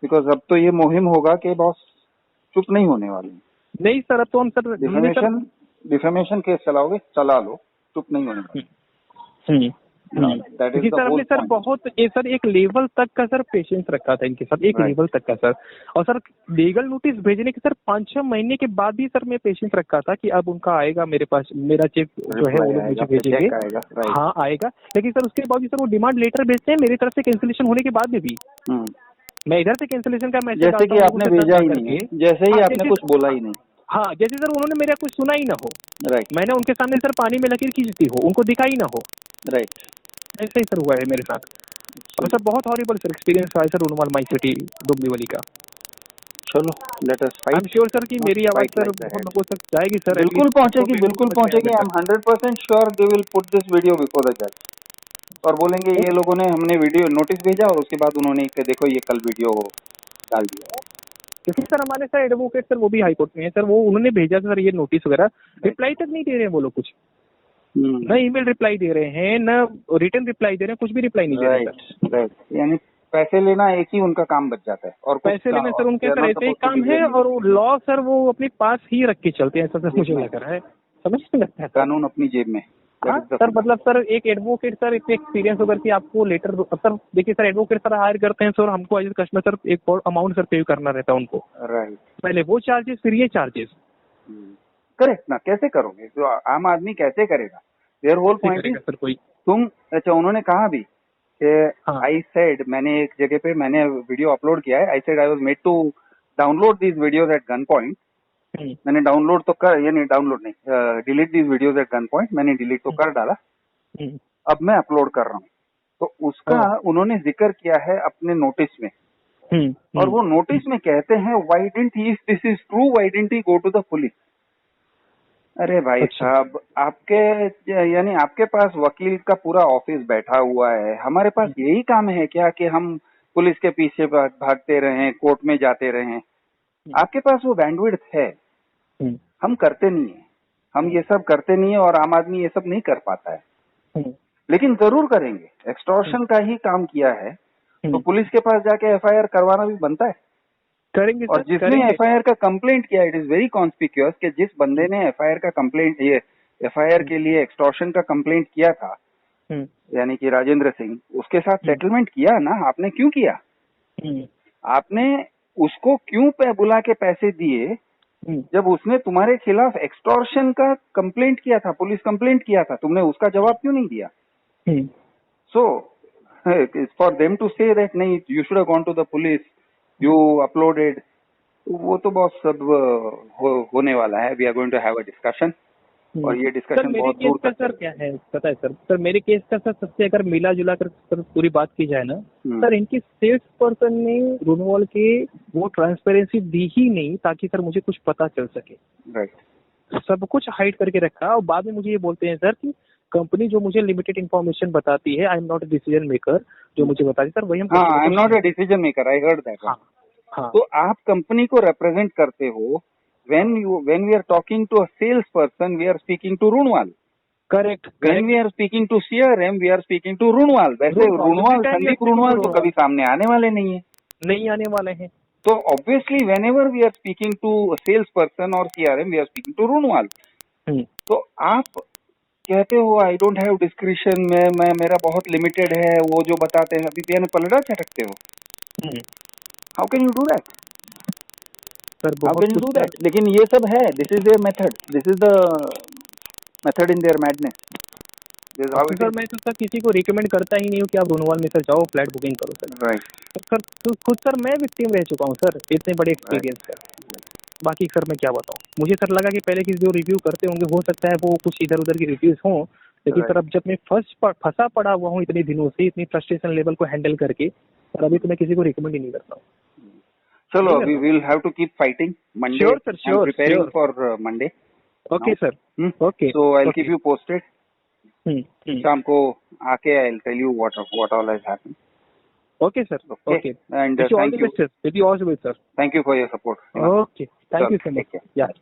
because अब तो ये मुहिम होगा कि बॉस चुप नहीं होने वाले। नहीं सर, अब तो हम सर डिफेमेशन केस चलाओगे, चला लो, चुप नहीं होने वाले। सर हमने सर बहुत सर एक लेवल तक का सर पेशेंस रखा था इनके साथ, एक लेवल तक का सर। और सर लीगल नोटिस भेजने के सर 5-6 महीने के बाद भी सर मैं पेशेंस रखा था कि अब उनका आएगा मेरे पास, मेरा चेक जो है वो लोग मुझे भेजेंगे। हाँ आएगा, लेकिन सर उसके बाद भी सर वो डिमांड लेटर भेजते हैं मेरी तरफ से कैंसिलेशन होने के बाद में भी। मैं इधर से कैंसिलेशन का मैसेज जैसे कि आपने भेजा ही नहीं, जैसे ही आपने कुछ बोला ही नहीं। हाँ, जैसे सर उन्होंने मेरा कुछ सुना ही ना हो। राइट। मैंने उनके सामने सर पानी में लकीर खींचती हो, उनको दिखाई ना हो। राइट। ऐसा ही सर हुआ है मेरे साथ। और सर बहुत हॉरिबल सर एक्सपीरियंस रहा है सर रोनवाल माई सिटी डोंबिवली का। चलो let us fight. I am sure sir कि मेरी आवाज सर बहुत लोगों तक जाएगी सर। बिल्कुल पहुंचेगी। I am 100% sure they will put this video before the जज और बोलेंगे ये लोगों ने हमने वीडियो नोटिस भेजा और उसके बाद उन्होंने इसे देखो ये कल वीडियो डाल दिया। क्योंकि सर हमारे सर एडवोकेट सर वो भी हाई कोर्ट में है सर, वो उन्होंने भेजा सर ये नोटिस वगैरह, रिप्लाई तक नहीं दे रहे हैं वो लोग कुछ। न ईमेल रिप्लाई दे रहे हैं, न रिटर्न रिप्लाई दे रहे हैं, कुछ भी रिप्लाई नहीं दे रहे हैं। राइट। यानी पैसे लेना एक ही उनका काम बच जाता है और पैसे लेना सर उनके सर ऐसे ही काम है। और लॉ सर वो अपने पास ही रख के चलते हैं सर, मुझे लग रहा है। समझ में लगता है कानून अपनी जेब में। हाँ सर, मतलब सर एक एडवोकेट सर इतने एक्सपीरियंस होकर के आपको लेटर सर देखिए सर एडवोकेट सर हायर करते हैं सर, हमको एज कस्टमर सर एक और अमाउंट सर पे करना रहता है उनको। राइट। पहले वो चार्जेस फिर ये चार्जेस। करेक्ट ना, कैसे करोगे तो आम आदमी कैसे करेगा? Their whole point is sir कोई तुम अच्छा उन्होंने कहा भी कि आई सेड, मैंने एक जगह पे मैंने वीडियो अपलोड किया है, I said I was made to download these videos at gun point. मैंने डाउनलोड तो कर, ये नहीं डाउनलोड नहीं, delete these videos at gun point, मैंने डिलीट तो कर डाला, अब मैं अपलोड कर रहा हूँ। तो उसका उन्होंने जिक्र किया है अपने नोटिस में। और वो नोटिस में कहते हैं why didn't he, this is true, why didn't he go to the police. अरे भाई साहब, आपके यानी आपके पास वकील का पूरा ऑफिस बैठा हुआ है, हमारे पास यही काम है क्या कि हम पुलिस के पीछे भागते रहें, कोर्ट में जाते रहें? आपके पास वो बैंडविड्थ है, हम करते नहीं है, हम ये सब करते नहीं है और आम आदमी ये सब नहीं कर पाता है, लेकिन जरूर करेंगे। एक्सटॉर्शन का ही काम किया है तो पुलिस के पास जाके एफआईआर करवाना भी बनता है, करेंगे और सर, जिसने एफआईआर का कंप्लेंट किया, इट इज वेरी कॉन्स्पिक्यूअस कि जिस बंदे ने एफआईआर का कंप्लेंट, ये एफआईआर के लिए एक्सटॉर्शन का कंप्लेंट किया था, यानी कि राजेंद्र सिंह, उसके साथ सेटलमेंट किया ना आपने? क्यों किया? आपने उसको क्यों बुला के पैसे दिए जब उसने तुम्हारे खिलाफ एक्सटॉर्शन का कंप्लेंट किया था, पुलिस कंप्लेंट किया था? तुमने उसका जवाब क्यों नहीं दिया? So for them to say that नहीं, you should have gone to the police, you uploaded, वो तो बहुत सब होने वाला है। We are going to have a discussion, और ये डिस्कशन बहुत दूर तक। सर क्या है पता है सर मेरे केस का सर सबसे अगर मिला जुला कर सर पूरी बात की जाए ना सर, इनकी सेल्स पर्सन ने रूनवाल के वो ट्रांसपेरेंसी दी ही नहीं ताकि सर मुझे कुछ पता चल सके। राइट। सब कुछ हाइड करके रखा, और बाद में मुझे ये बोलते हैं सर कि कंपनी जो मुझे लिमिटेड इन्फॉर्मेशन बताती है, I am not a decision maker, जो मुझे बताती है सर वही हम। हाँ, I am not a decision maker, I heard that. हाँ, तो आप कंपनी को रिप्रेजेंट करते हो। when we are talking to a salesperson, we are speaking to Runwal. Correct. When we are speaking to CRM, we are speaking to Runwal. वैसे Runwal, Sandeep Runwal तो कभी सामने आने वाले नहीं आने वाले हैं। तो obviously whenever we are speaking to a salesperson or CRM, we are speaking to Runwal. तो आप कहते हो I don't have discretion, मैं मेरा बहुत लिमिटेड है, वो जो बताते हैं, अभी ने पलड़ा झटकते हो। How can you do that? How can you do that? लेकिन ये सब है, this is their method, this is the method in their madness. Sir मैं तो सर किसी को रिकमेंड करता ही नहीं हूँ कि आप रूनवाल में सर जाओ, फ्लैट बुकिंग करो सर। राइट। सर खुद सर मैं विक्टिम रह चुका हूँ सर, इतने बड़े एक्सपीरियंस का। बाकी सर मैं क्या बताऊँ, मुझे सर लगा कि पहले किसी जो रिव्यू करते होंगे हो सकता है वो कुछ इधर उधर की रिव्यूज हों, लेकिन सर अब जब मैं फंसा पड़ा हुआ हूँ इतने दिनों से, इतनी फ्रस्ट्रेशन लेवल को हैंडल करके, सर अभी तो मैं किसी को रिकमेंड ही नहीं करता हूँ। चलो, we will have to keep fighting. Monday, sure sir, sure, I'm preparing sure. for Monday. Okay now. Sir. Okay. So I'll keep you posted. शाम को आके I'll tell you what all has happened. Okay sir. Okay. And wish you all the best sir. Wish you all the best sir. Thank you for your support. Okay. Thank you so much. Yeah.